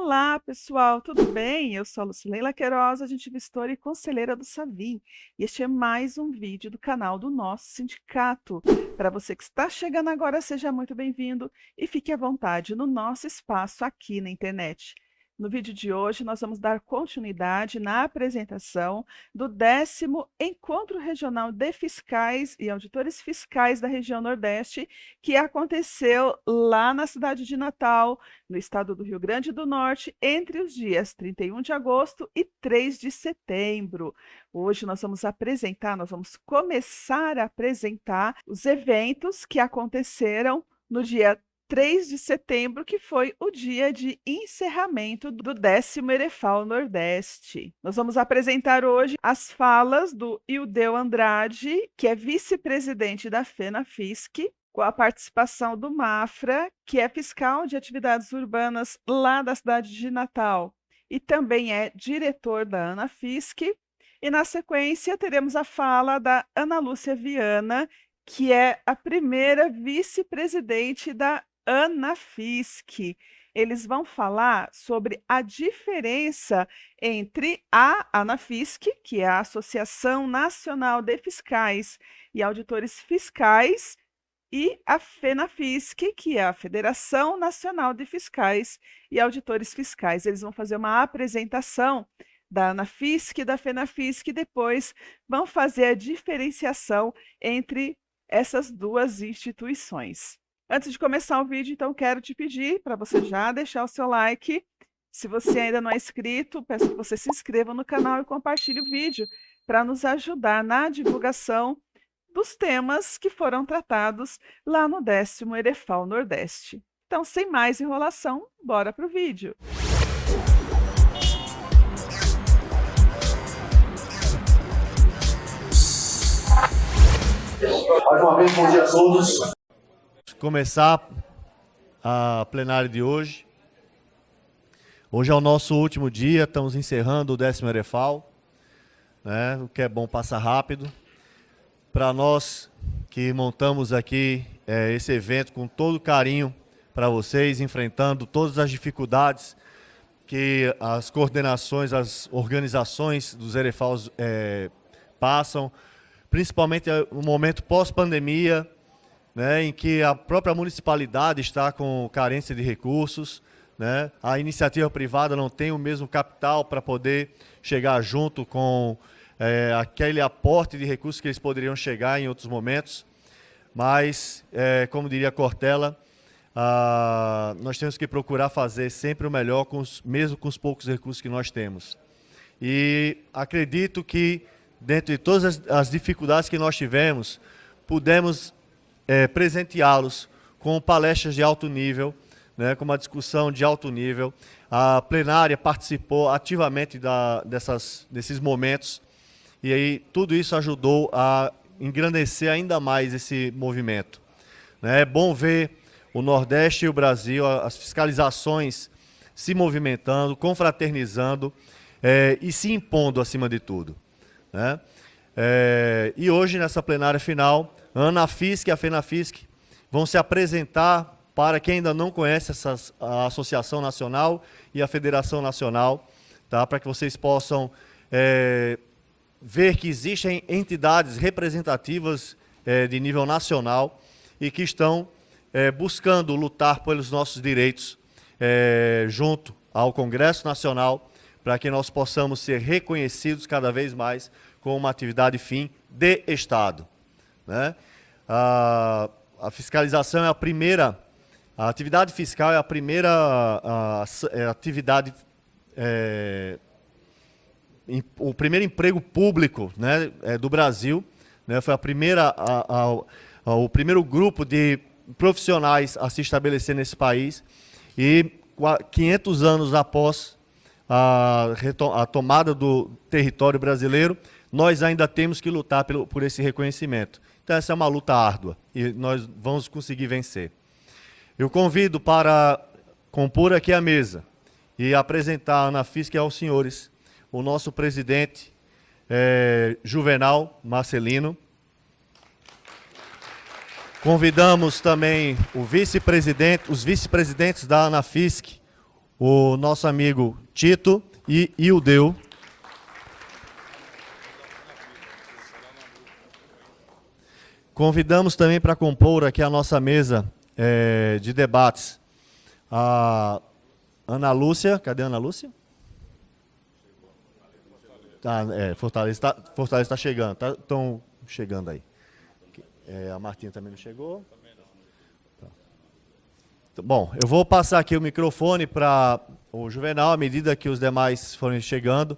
Olá, pessoal, tudo bem? Eu sou a Lucileila Queiroz, agente gestora e conselheira do Savim. E este é mais um vídeo do canal do nosso sindicato. Para você que está chegando agora, seja muito bem-vindo e fique à vontade no nosso espaço aqui na internet. No vídeo de hoje, nós vamos dar continuidade na apresentação do 10º Encontro Regional de Fiscais e Auditores Fiscais da região Nordeste, que aconteceu lá na cidade de Natal, no estado do Rio Grande do Norte, entre os dias 31 de agosto e 3 de setembro. Hoje nós vamos começar a apresentar os eventos que aconteceram no dia 3 de setembro, que foi o dia de encerramento do 10º Erefal Nordeste. Nós vamos apresentar hoje as falas do Ildeu Andrade, que é vice-presidente da FENAFISC, com a participação do Mafra, que é fiscal de atividades urbanas lá da cidade de Natal e também é diretor da ANAFISC. E na sequência teremos a fala da Ana Lúcia Viana, que é a primeira vice-presidente da ANAFISC. Eles vão falar sobre a diferença entre a ANAFISC, que é a Associação Nacional de Fiscais e Auditores Fiscais, e a FENAFISC, que é a Federação Nacional de Fiscais e Auditores Fiscais. Eles vão fazer uma apresentação da ANAFISC e da FENAFISC e depois vão fazer a diferenciação entre essas duas instituições. Antes de começar o vídeo, então, quero te pedir para você já deixar o seu like. Se você ainda não é inscrito, peço que você se inscreva no canal e compartilhe o vídeo para nos ajudar na divulgação dos temas que foram tratados lá no 10º Erefal Nordeste. Então, sem mais enrolação, bora para o vídeo. Mais uma vez, bom dia a todos. Começar a plenária de hoje. Hoje é o nosso último dia, estamos encerrando o 10º Erefal, né? O que é bom passa rápido. Para nós que montamos aqui esse evento com todo carinho para vocês, enfrentando todas as dificuldades que as coordenações, as organizações dos Erefals passam, principalmente no momento pós-pandemia, né, em que a própria municipalidade está com carência de recursos, né, a iniciativa privada não tem o mesmo capital para poder chegar junto com aquele aporte de recursos que eles poderiam chegar em outros momentos, mas, como diria Cortella, nós temos que procurar fazer sempre o melhor, mesmo com os poucos recursos que nós temos. E acredito que, dentro de todas as dificuldades que nós tivemos, pudemos presenteá-los com palestras de alto nível, né, com uma discussão de alto nível. A plenária participou ativamente desses momentos, e aí tudo isso ajudou a engrandecer ainda mais esse movimento. É bom ver o Nordeste e o Brasil, as fiscalizações se movimentando, confraternizando e se impondo acima de tudo, né? E hoje, nessa plenária final, a ANAFISC e a FENAFISC vão se apresentar para quem ainda não conhece a Associação Nacional e a Federação Nacional, tá? Para que vocês possam ver que existem entidades representativas de nível nacional e que estão buscando lutar pelos nossos direitos junto ao Congresso Nacional, para que nós possamos ser reconhecidos cada vez mais como uma atividade fim de Estado, né? A fiscalização é a primeira, a atividade fiscal é a primeira atividade, o primeiro emprego público, né, do Brasil, né? Foi o primeiro grupo de profissionais a se estabelecer nesse país, e 500 anos após a tomada do território brasileiro, nós ainda temos que lutar por esse reconhecimento. Então essa é uma luta árdua e nós vamos conseguir vencer. Eu convido para compor aqui a mesa e apresentar a ANAFISC aos senhores o nosso presidente Juvenal Marcelino. Convidamos também os vice-presidentes da ANAFISC, o nosso amigo Tito e Ildeu. Convidamos também para compor aqui a nossa mesa de debates a Ana Lúcia. Cadê a Ana Lúcia? Fortaleza está chegando. Estão chegando aí. A Martinha também não chegou. Bom, eu vou passar aqui o microfone para o Juvenal, à medida que os demais forem chegando,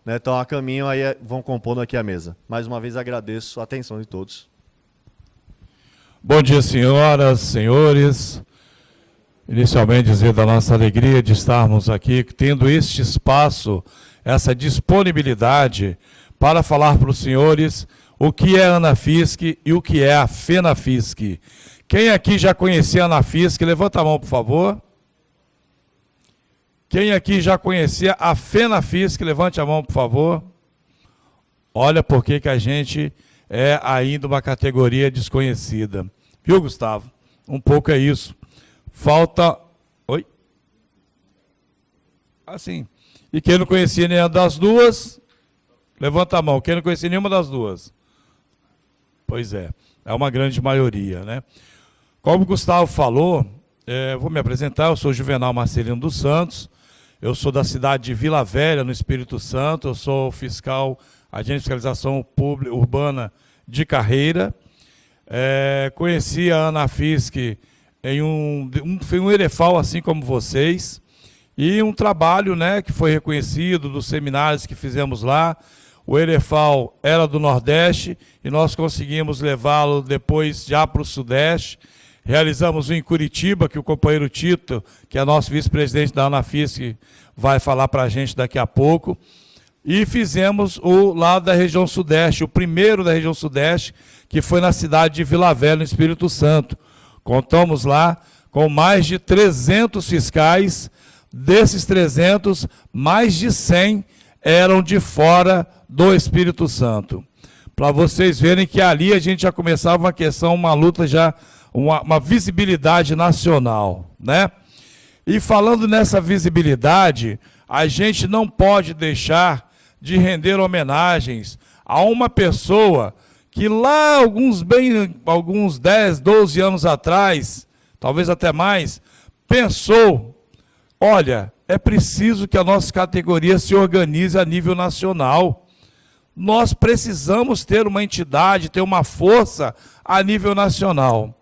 né, estão a caminho, aí vão compondo aqui a mesa. Mais uma vez agradeço a atenção de todos. Bom dia, senhoras, senhores. Inicialmente dizer da nossa alegria de estarmos aqui, tendo este espaço, essa disponibilidade para falar para os senhores o que é a Anafisc e o que é a FENAFISC. Quem aqui já conhecia a Anafisc, levanta a mão, por favor. Quem aqui já conhecia a FENAFISC, levante a mão, por favor. Olha por que a gente é ainda uma categoria desconhecida. Viu, Gustavo? Um pouco é isso. Falta... Oi? Assim. E quem não conhecia nenhuma das duas, levanta a mão. Quem não conhecia nenhuma das duas? Pois é uma grande maioria, né? Como o Gustavo falou, vou me apresentar, eu sou Juvenal Marcelino dos Santos, eu sou da cidade de Vila Velha, no Espírito Santo, eu sou fiscal, agente de fiscalização pública, urbana de carreira. Conheci a Anafisc em um EREFAL, assim como vocês, e um trabalho, né, que foi reconhecido dos seminários que fizemos lá. O EREFAL era do Nordeste e nós conseguimos levá-lo depois já para o Sudeste. Realizamos um em Curitiba, que o companheiro Tito, que é nosso vice-presidente da Anafisc, vai falar para a gente daqui a pouco. E fizemos o lá da região Sudeste, o primeiro da região Sudeste, que foi na cidade de Vila Velha, no Espírito Santo. Contamos lá com mais de 300 fiscais. Desses 300, mais de 100 eram de fora do Espírito Santo. Para vocês verem que ali a gente já começava uma luta já, uma visibilidade nacional, né? E falando nessa visibilidade, a gente não pode deixar de render homenagens a uma pessoa que lá alguns 10, 12 anos atrás, talvez até mais, pensou, olha, é preciso que a nossa categoria se organize a nível nacional. Nós precisamos ter uma entidade, ter uma força a nível nacional.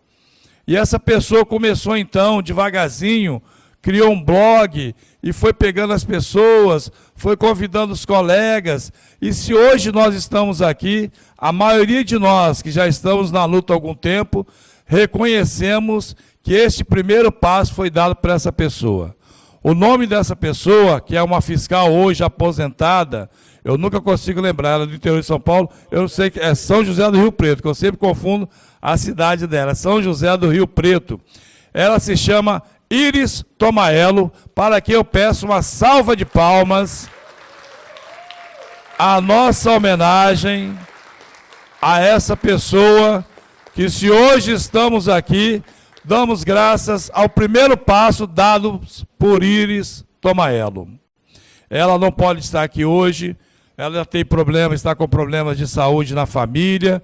E essa pessoa começou então, devagarzinho, criou um blog e foi pegando as pessoas, foi convidando os colegas. E se hoje nós estamos aqui, a maioria de nós que já estamos na luta há algum tempo, reconhecemos que este primeiro passo foi dado por essa pessoa. O nome dessa pessoa, que é uma fiscal hoje aposentada, eu nunca consigo lembrar, ela é do interior de São Paulo, eu sei que é São José do Rio Preto, que eu sempre confundo a cidade dela, São José do Rio Preto. Ela se chama Iris Tomaello, para que eu peço uma salva de palmas, a nossa homenagem a essa pessoa, que se hoje estamos aqui, damos graças ao primeiro passo dado por Iris Tomaello. Ela não pode estar aqui hoje, ela já tem problemas, está com problemas de saúde na família,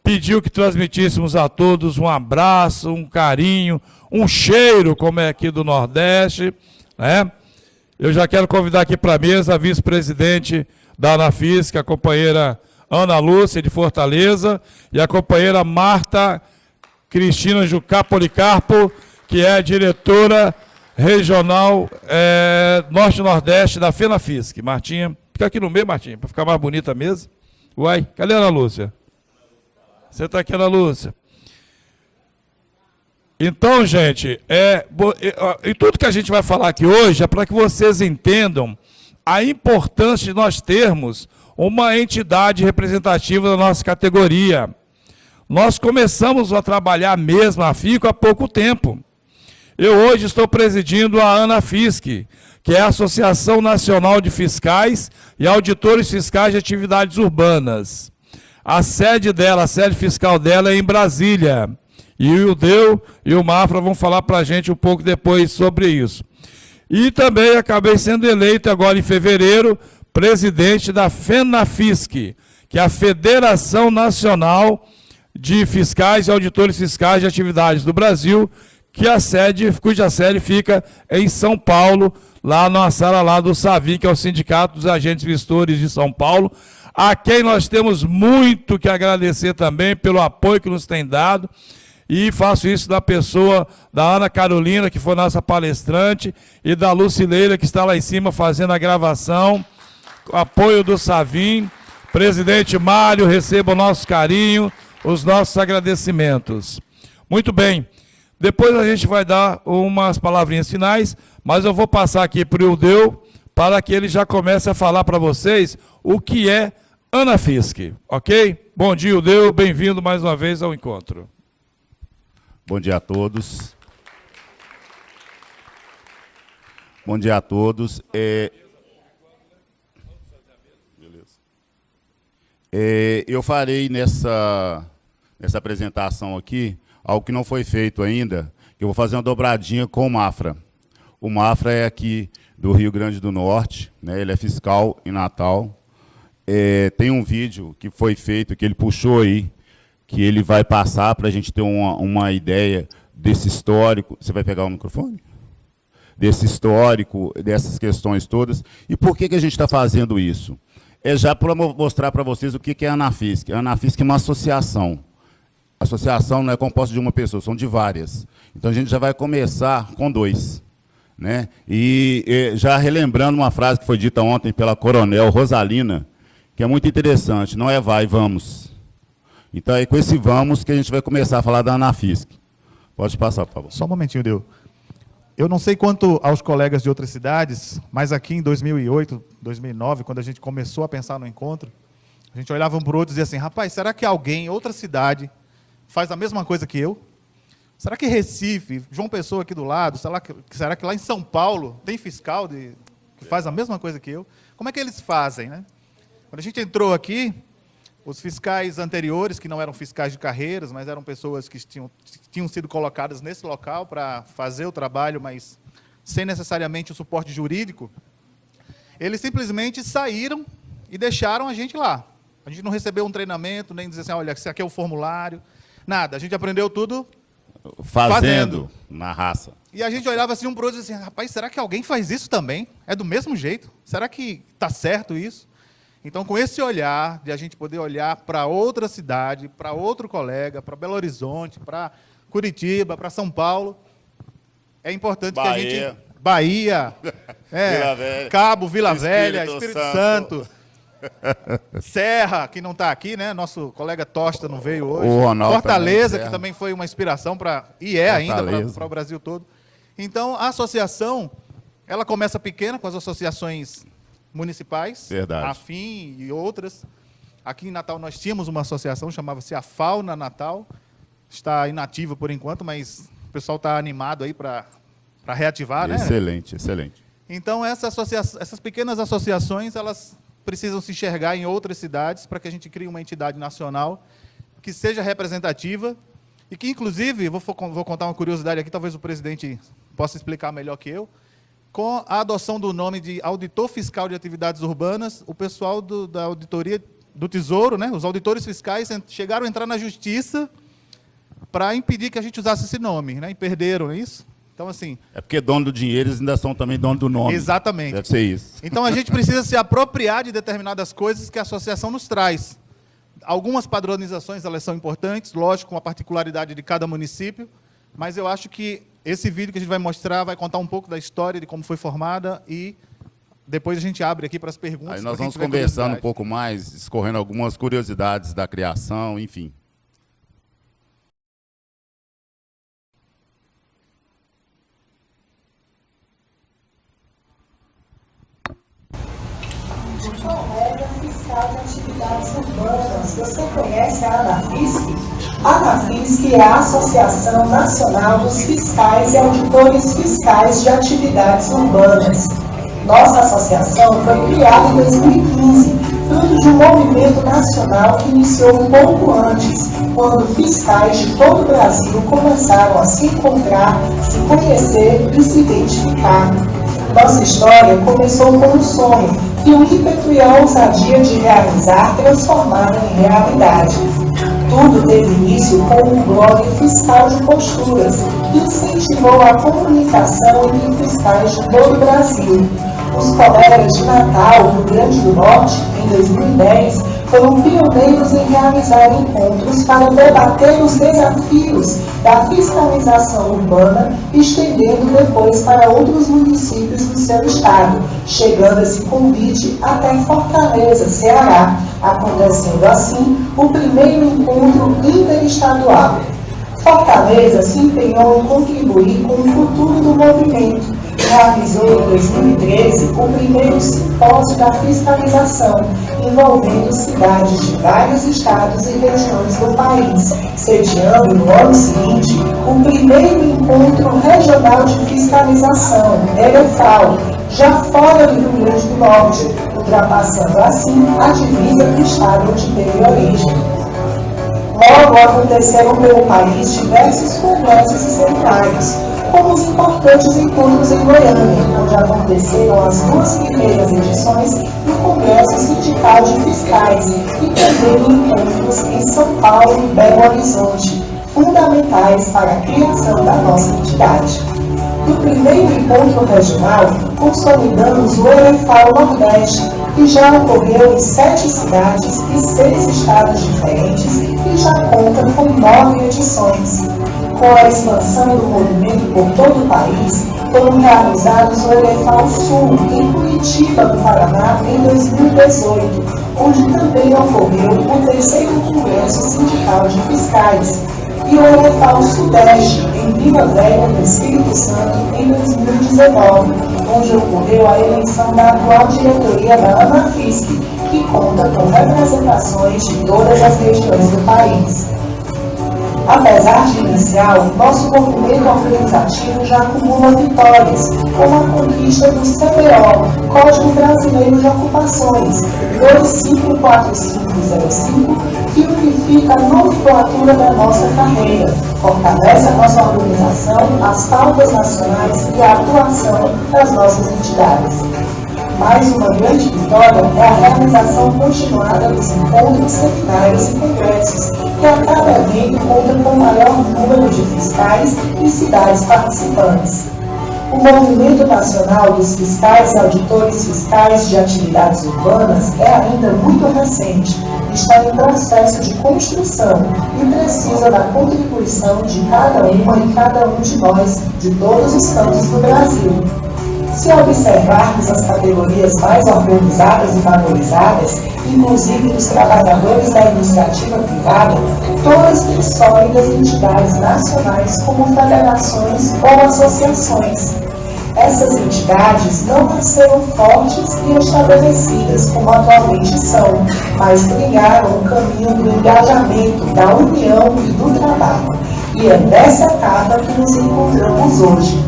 pediu que transmitíssemos a todos um abraço, um carinho, um cheiro, como é aqui do Nordeste, né? Eu já quero convidar aqui para a mesa a vice-presidente da Anafisc, a companheira Ana Lúcia, de Fortaleza, e a companheira Marta Cristina Jucá Policarpo, que é a diretora regional Norte-Nordeste da FENAFISC. Martinha, fica aqui no meio, Martinha, para ficar mais bonita a mesa. Uai, cadê a Ana Lúcia? Você está aqui, Ana Lúcia. Então, gente, e tudo que a gente vai falar aqui hoje é para que vocês entendam a importância de nós termos uma entidade representativa da nossa categoria. Nós começamos a trabalhar mesmo a FICO há pouco tempo. Eu hoje estou presidindo a Anafisc, que é a Associação Nacional de Fiscais e Auditores Fiscais de Atividades Urbanas. A sede dela, a sede fiscal dela é em Brasília. E o Ildeu e o Mafra vão falar para a gente um pouco depois sobre isso. E também acabei sendo eleito agora em fevereiro, presidente da FENAFISC, que é a Federação Nacional de Fiscais e Auditores Fiscais de Atividades do Brasil, cuja sede fica em São Paulo, lá na sala lá do SAVI, que é o Sindicato dos Agentes Vistores de São Paulo, a quem nós temos muito que agradecer também pelo apoio que nos tem dado, e faço isso da pessoa da Ana Carolina, que foi nossa palestrante, e da Lucileira, que está lá em cima fazendo a gravação, apoio do SAVI. Presidente Mário, receba o nosso carinho, os nossos agradecimentos. Muito bem. Depois a gente vai dar umas palavrinhas finais, mas eu vou passar aqui para o Ildeu, para que ele já comece a falar para vocês o que é ANAFISC, ok? Bom dia, Ildeu, bem-vindo mais uma vez ao encontro. Bom dia a todos. Bom dia a todos. Eu farei nessa apresentação aqui algo que não foi feito ainda, que eu vou fazer uma dobradinha com o Mafra. O Mafra é aqui do Rio Grande do Norte, né? Ele é fiscal em Natal. Tem um vídeo que foi feito, que ele puxou aí, que ele vai passar para a gente ter uma ideia desse histórico. Você vai pegar o microfone? Desse histórico, dessas questões todas. E por que a gente está fazendo isso? É já para mostrar para vocês o que é a ANAFISC. A ANAFISC é uma associação. A associação não é composta de uma pessoa, são de várias. Então a gente já vai começar com 2. Né? E já relembrando uma frase que foi dita ontem pela coronel Rosalina, que é muito interessante, não é vai, vamos. Então é com esse vamos que a gente vai começar a falar da ANAFISC. Pode passar, por favor. Só um momentinho, Deu. Eu não sei quanto aos colegas de outras cidades, mas aqui em 2008, 2009, quando a gente começou a pensar no encontro, a gente olhava um para o outro e dizia assim, rapaz, será que alguém em outra cidade faz a mesma coisa que eu? Será que Recife, João Pessoa aqui do lado, será que lá em São Paulo tem fiscal que faz a mesma coisa que eu? Como é que eles fazem, né? Quando a gente entrou aqui, os fiscais anteriores, que não eram fiscais de carreiras, mas eram pessoas que tinham sido colocadas nesse local para fazer o trabalho, mas sem necessariamente o suporte jurídico, eles simplesmente saíram e deixaram a gente lá. A gente não recebeu um treinamento, nem dizer assim, olha, esse aqui é o formulário, nada. A gente aprendeu tudo fazendo na raça. E a gente olhava assim um para o outro e dizia assim, rapaz, será que alguém faz isso também? É do mesmo jeito? Será que está certo isso? Então, com esse olhar, de a gente poder olhar para outra cidade, para outro colega, para Belo Horizonte, para Curitiba, para São Paulo, é importante que a gente... Bahia, Vila Velha, Cabo, Vila Velha, Espírito Santo. Serra, que não está aqui, né? Nosso colega Tosta não veio hoje. O Ronaldo Fortaleza, também, que também foi uma inspiração ainda para o Brasil todo. Então, a associação, ela começa pequena, com as associações municipais, verdade, a FIM e outras. Aqui em Natal nós tínhamos uma associação, chamava-se a Fauna Natal. Está inativa por enquanto, mas o pessoal está animado aí para reativar, né? Excelente, excelente. Então, essas pequenas associações, elas precisam se enxergar em outras cidades para que a gente crie uma entidade nacional que seja representativa e que, inclusive, vou contar uma curiosidade aqui, talvez o presidente possa explicar melhor que eu, com a adoção do nome de Auditor Fiscal de Atividades Urbanas, o pessoal da Auditoria do Tesouro, né, os auditores fiscais, chegaram a entrar na justiça para impedir que a gente usasse esse nome, né, e perderam, não é isso? Então, assim... É porque dono do dinheiro, eles ainda são também dono do nome. Exatamente. Deve ser isso. Então, a gente precisa se apropriar de determinadas coisas que a associação nos traz. Algumas padronizações, elas são importantes, lógico, com a particularidade de cada município, mas eu acho que esse vídeo que a gente vai mostrar vai contar um pouco da história de como foi formada e depois a gente abre aqui para as perguntas. Aí nós vamos conversando um pouco mais, escorrendo algumas curiosidades da criação, enfim. Colega Fiscal de Atividades Urbanas. Você conhece a ANAFISC? A ANAFISC é a Associação Nacional dos Fiscais e Auditores Fiscais de Atividades Urbanas. Nossa associação foi criada em 2015, fruto de um movimento nacional que iniciou um pouco antes, quando fiscais de todo o Brasil começaram a se encontrar, se conhecer e se identificar. Nossa história começou com um sonho que o ímpeto e a ousadia de realizar transformaram em realidade. Tudo teve início com um blog fiscal de posturas que incentivou a comunicação entre fiscais de todo o Brasil. Os colegas de Natal, Rio Grande do Norte, em 2010, foram pioneiros em realizar encontros para debater os desafios da fiscalização urbana, estendendo depois para outros municípios do seu estado, chegando esse convite até Fortaleza, Ceará, acontecendo assim o primeiro encontro interestadual. Fortaleza se empenhou em contribuir com o futuro do movimento. Realizou em 2013 o primeiro simpósio da fiscalização, envolvendo cidades de vários estados e regiões do país, sediando no ano seguinte o primeiro encontro regional de fiscalização, EREFAL, já fora do Rio Grande do Norte, ultrapassando assim a divisa do estado onde teve origem. Logo aconteceram pelo país diversos congressos e seminários, como os importantes encontros em Goiânia, onde aconteceram as 2 primeiras edições do Congresso Sindical de Fiscais e também encontros em São Paulo e Belo Horizonte, fundamentais para a criação da nossa entidade. No primeiro encontro regional, consolidamos o EREFAL Nordeste, que já ocorreu em 7 cidades e 6 estados diferentes e já conta com 9 edições. Com a expansão do movimento por todo o país, foram realizados o EREFAL Sul, em Curitiba, no Paraná, em 2018, onde também ocorreu o 3º Congresso Sindical de Fiscais, e o EREFAL Sudeste, em Vila Velha, no Espírito Santo, em 2019, onde ocorreu a eleição da atual diretoria da ANAFISC, que conta com representações de todas as regiões do país. Apesar de inicial, nosso movimento organizativo já acumula vitórias, como a conquista do CBO, Código Brasileiro de Ocupações, 254505, que unifica a nomenclatura da nossa carreira, fortalece a nossa organização, as pautas nacionais e a atuação das nossas entidades. Mais uma grande vitória é a realização continuada dos encontros, seminários e congressos, que a cada evento conta com o maior número de fiscais e cidades participantes. O Movimento Nacional dos Fiscais e Auditores Fiscais de Atividades Urbanas é ainda muito recente, está em processo de construção e precisa da contribuição de cada uma e cada um de nós, de todos os cantos do Brasil. Se observarmos as categorias mais organizadas e valorizadas, inclusive dos trabalhadores da iniciativa privada, todas têm sólidas entidades nacionais como federações ou associações. Essas entidades não nasceram fortes e estabelecidas como atualmente são, mas trilharam o caminho do engajamento, da união e do trabalho. E é nessa etapa que nos encontramos hoje.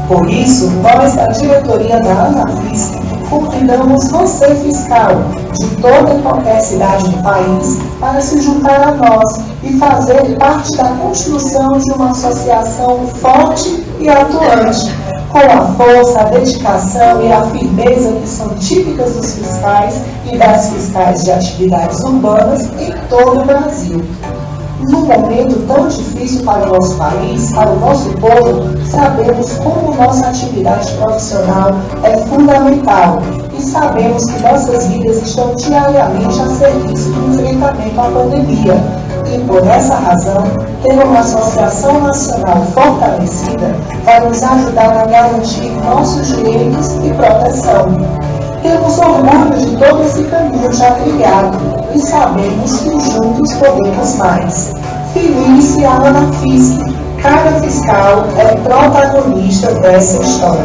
Por isso, nós, da diretoria da ANAFISC, convidamos você, fiscal, de toda e qualquer cidade do país, para se juntar a nós e fazer parte da construção de uma associação forte e atuante, com a força, a dedicação e a firmeza que são típicas dos fiscais e das fiscais de atividades urbanas em todo o Brasil. Num momento tão difícil para o nosso país, para o nosso povo, sabemos como nossa atividade profissional é fundamental e sabemos que nossas vidas estão diariamente a serviço do enfrentamento à pandemia. E por essa razão, ter uma associação nacional fortalecida vai nos ajudar a garantir nossos direitos e proteção. Temos orgulho de todo esse caminho já trilhado e sabemos que juntos podemos mais. Feliz a ANAFISC, cada fiscal é protagonista dessa história.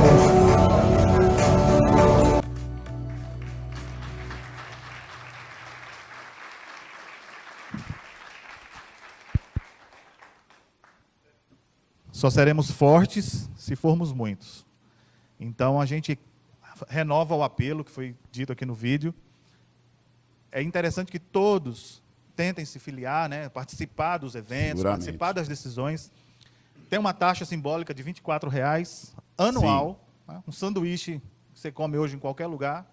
Só seremos fortes se formos muitos. Então, a gente renova o apelo que foi dito aqui no vídeo. É interessante que todos tentem se filiar, né, participar dos eventos, participar das decisões. Tem uma taxa simbólica de R$ 24 anual. né? Um sanduíche que você come hoje em qualquer lugar,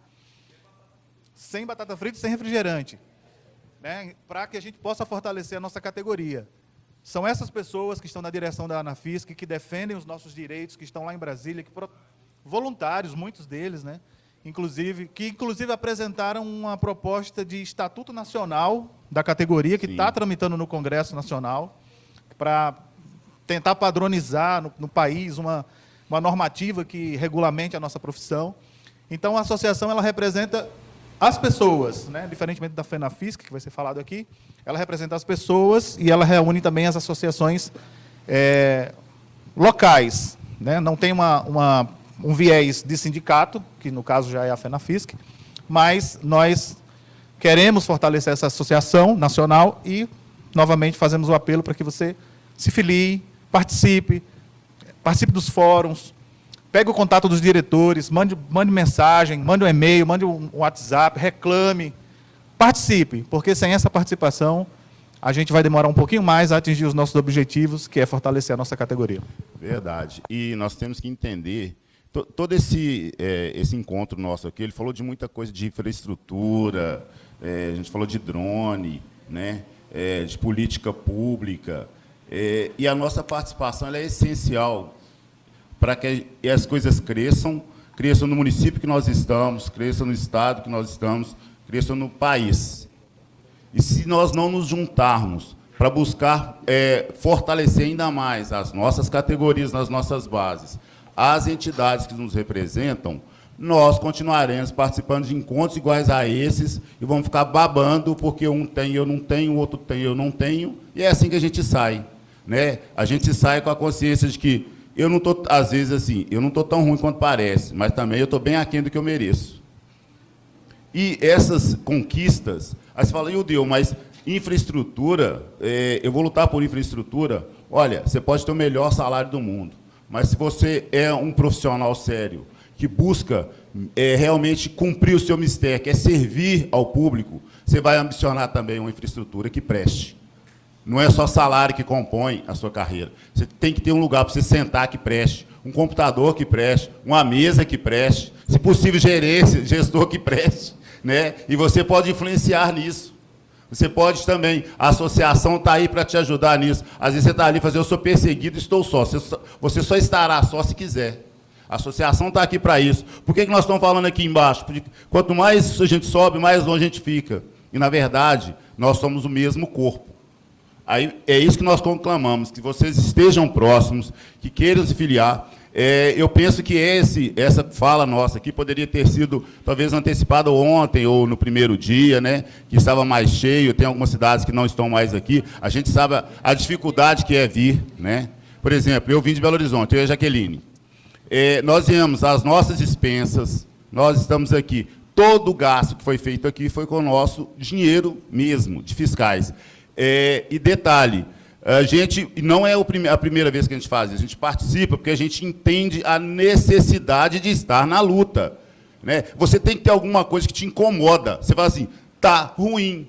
sem batata frita e sem refrigerante, né? Para que a gente possa fortalecer a nossa categoria. São essas pessoas que estão na direção da Anafisc, que defendem os nossos direitos, que estão lá em Brasília, voluntários, muitos deles, né? Que inclusive apresentaram uma proposta de estatuto nacional da categoria, que está tramitando no Congresso Nacional, para tentar padronizar no país uma normativa que regulamente a nossa profissão. Então, a associação ela representa as pessoas, né? Diferentemente da FENAFISC, que vai ser falado aqui, ela representa as pessoas e ela reúne também as associações locais, né? Não tem um viés de sindicato, que no caso já é a FENAFISC, mas nós queremos fortalecer essa associação nacional e, novamente, fazemos o apelo para que você se filie, participe dos fóruns, pegue o contato dos diretores, mande mensagem, mande um e-mail, mande um WhatsApp, reclame, participe, porque sem essa participação a gente vai demorar um pouquinho mais a atingir os nossos objetivos, que é fortalecer a nossa categoria. Verdade. E nós temos que entender, todo esse encontro nosso aqui, ele falou de muita coisa de infraestrutura, a gente falou de drone, né, de política pública, e a nossa participação ela é essencial para que as coisas cresçam no município que nós estamos, cresçam no estado que nós estamos, cresçam no país. E se nós não nos juntarmos para buscar fortalecer ainda mais as nossas categorias nas nossas bases, as entidades que nos representam, nós continuaremos participando de encontros iguais a esses e vamos ficar babando porque um tem, eu não tenho, o outro tem, eu não tenho, e é assim que a gente sai, né? A gente sai com a consciência de que eu não estou, às vezes, assim, eu não estou tão ruim quanto parece, mas também eu estou bem aquém do que eu mereço. E essas conquistas, aí você fala, Deus, mas infraestrutura, eu vou lutar por infraestrutura. Olha, você pode ter o melhor salário do mundo, mas se você é um profissional sério, que busca realmente cumprir o seu mistério, que é servir ao público, você vai ambicionar também uma infraestrutura que preste. Não é só salário que compõe a sua carreira. Você tem que ter um lugar para você sentar que preste, um computador que preste, uma mesa que preste, se possível, gestor que preste, né? E você pode influenciar nisso. Você pode também, a associação está aí para te ajudar nisso. Às vezes você está ali fazendo, eu sou perseguido, estou só. Você só estará só se quiser. A associação está aqui para isso. Por que nós estamos falando aqui embaixo? Porque quanto mais a gente sobe, mais longe a gente fica. E, na verdade, nós somos o mesmo corpo. Aí, é isso que nós conclamamos, que vocês estejam próximos, que queiram se filiar. Eu penso que essa fala nossa aqui poderia ter sido, talvez, antecipada ontem ou no primeiro dia, né, que estava mais cheio, tem algumas cidades que não estão mais aqui. A gente sabe a dificuldade que é vir, né? Por exemplo, eu vim de Belo Horizonte, eu e a Jaqueline. Nós viemos às nossas expensas, nós estamos aqui. Todo o gasto que foi feito aqui foi com o nosso dinheiro mesmo, de fiscais. E detalhe, a gente não é a primeira vez que a gente faz isso, a gente participa porque a gente entende a necessidade de estar na luta, né? Você tem que ter alguma coisa que te incomoda. Você fala assim, tá ruim.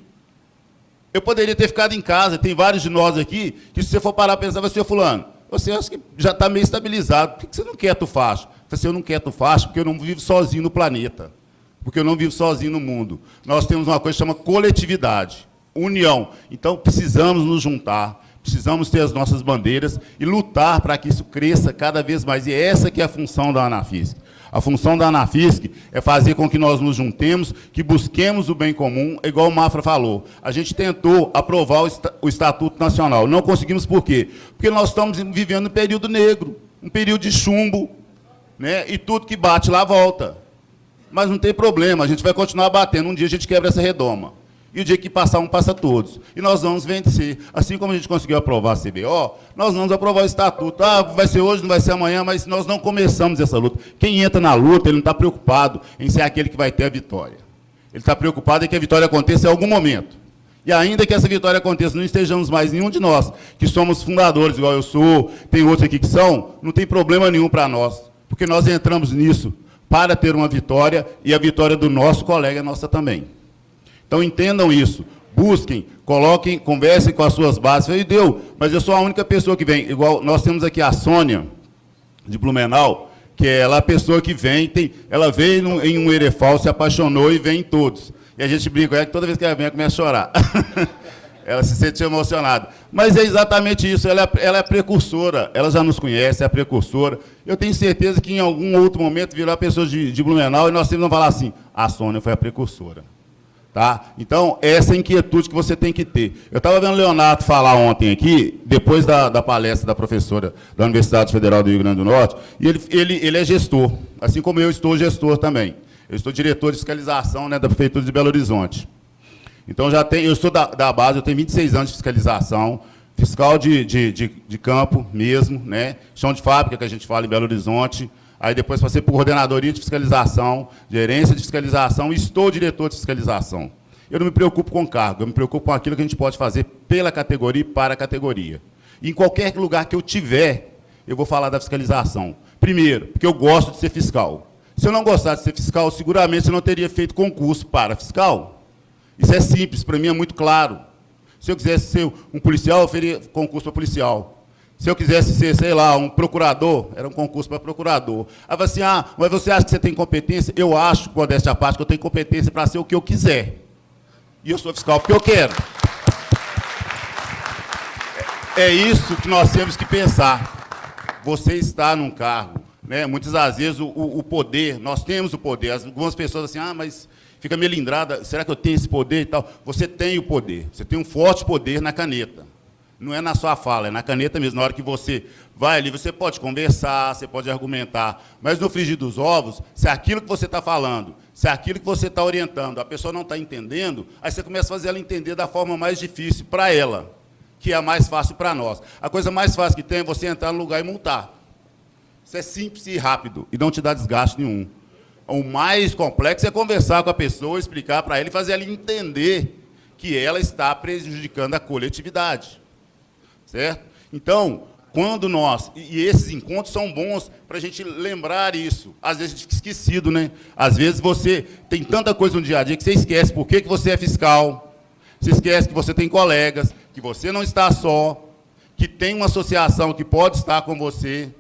Eu poderia ter ficado em casa, tem vários de nós aqui, que se você for parar para pensar, vai ser fulano, você acha que já está meio estabilizado, por que você não quer tufacho? Eu falei assim, eu não quero tufacho porque eu não vivo sozinho no planeta, porque eu não vivo sozinho no mundo. Nós temos uma coisa que chama coletividade, união. Então, precisamos nos juntar, precisamos ter as nossas bandeiras e lutar para que isso cresça cada vez mais. E essa que é a função da Anafisc. A função da Anafisc é fazer com que nós nos juntemos, que busquemos o bem comum, igual o Mafra falou. A gente tentou aprovar o Estatuto Nacional. Não conseguimos por quê? Porque nós estamos vivendo um período negro, um período de chumbo, né? E tudo que bate lá volta. Mas não tem problema, a gente vai continuar batendo. Um dia a gente quebra essa redoma. E o dia que passar um, passa todos. E nós vamos vencer. Assim como a gente conseguiu aprovar a CBO, nós vamos aprovar o Estatuto. Vai ser hoje, não vai ser amanhã, mas nós não começamos essa luta. Quem entra na luta, ele não está preocupado em ser aquele que vai ter a vitória. Ele está preocupado em que a vitória aconteça em algum momento. E ainda que essa vitória aconteça, não estejamos mais nenhum de nós, que somos fundadores, igual eu sou, tem outros aqui que são, não tem problema nenhum para nós. Porque nós entramos nisso para ter uma vitória, e a vitória do nosso colega é nossa também. Então, entendam isso, busquem, coloquem, conversem com as suas bases. Eu falei, mas eu sou a única pessoa que vem. Igual nós temos aqui a Sônia, de Blumenau, que é ela a pessoa que vem, ela veio em um Erefal, se apaixonou e vem em todos. E a gente brinca, que toda vez que ela vem, ela começa a chorar. Ela se sente emocionada. Mas é exatamente isso, ela é a precursora, ela já nos conhece, é a precursora. Eu tenho certeza que em algum outro momento virá pessoas de Blumenau e nós sempre vamos falar assim, a Sônia foi a precursora. Tá? Então, essa é a inquietude que você tem que ter. Eu estava vendo o Leonardo falar ontem aqui, depois da palestra da professora da Universidade Federal do Rio Grande do Norte, e ele é gestor, assim como eu estou gestor também. Eu estou diretor de fiscalização, né, da Prefeitura de Belo Horizonte. Então, eu sou da base, eu tenho 26 anos de fiscalização, fiscal de campo mesmo, né, chão de fábrica, que a gente fala em Belo Horizonte. Aí depois passei por coordenadoria de fiscalização, gerência de fiscalização e estou diretor de fiscalização. Eu não me preocupo com cargo, eu me preocupo com aquilo que a gente pode fazer pela categoria e para a categoria. E em qualquer lugar que eu tiver, eu vou falar da fiscalização. Primeiro, porque eu gosto de ser fiscal. Se eu não gostasse de ser fiscal, seguramente eu não teria feito concurso para fiscal. Isso é simples, para mim é muito claro. Se eu quisesse ser um policial, eu faria concurso para policial. Se eu quisesse ser, sei lá, um procurador, era um concurso para procurador. Aí você assim, mas você acha que você tem competência? Eu acho, modéstia à parte, que eu tenho competência para ser o que eu quiser. E eu sou fiscal porque eu quero. É isso que nós temos que pensar. Você está num cargo, né? Muitas das vezes o poder, nós temos o poder. Algumas pessoas assim, mas fica melindrada, será que eu tenho esse poder e tal? Você tem o poder, você tem um forte poder na caneta. Não é na sua fala, é na caneta mesmo. Na hora que você vai ali, você pode conversar, você pode argumentar, mas no frigir dos ovos, se aquilo que você está falando, se aquilo que você está orientando, a pessoa não está entendendo, aí você começa a fazer ela entender da forma mais difícil para ela, que é a mais fácil para nós. A coisa mais fácil que tem é você entrar no lugar e multar. Isso é simples e rápido, e não te dá desgaste nenhum. O mais complexo é conversar com a pessoa, explicar para ela e fazer ela entender que ela está prejudicando a coletividade. Certo? Então, quando e esses encontros são bons para a gente lembrar isso. Às vezes a gente fica esquecido, né? Às vezes você tem tanta coisa no dia a dia que você esquece por que você é fiscal, você esquece que você tem colegas, que você não está só, que tem uma associação que pode estar com você.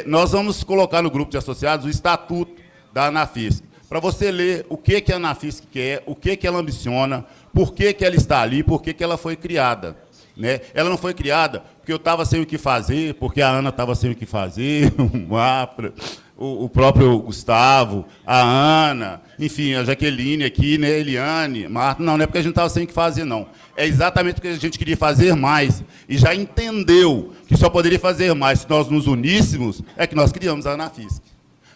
Nós vamos colocar no grupo de associados o estatuto da Anafisc, para você ler o que a Anafisc quer, o que ela ambiciona, por que ela está ali, por que ela foi criada. Né? Ela não foi criada porque eu estava sem o que fazer, porque a Ana estava sem o que fazer, o próprio Gustavo, a Ana, enfim, a Jaqueline aqui, né, Eliane, Marta. Não é porque a gente estava sem o que fazer, não. É exatamente porque a gente queria fazer mais e já entendeu que só poderia fazer mais se nós nos uníssemos, é que nós criamos a Anafisc.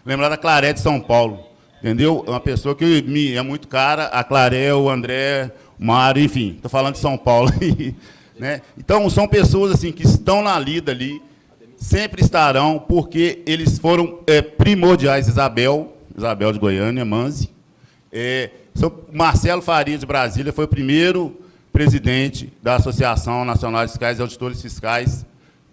Lembrar da Claré de São Paulo, entendeu? Uma pessoa que me é muito cara, a Claré, o André, o Mário, enfim, estou falando de São Paulo. Né? Então, são pessoas assim, que estão na lida ali, sempre estarão, porque eles foram primordiais. Isabel de Goiânia, Manzi. Marcelo Faria, de Brasília, foi o primeiro presidente da Associação Nacional de Fiscais e Auditores Fiscais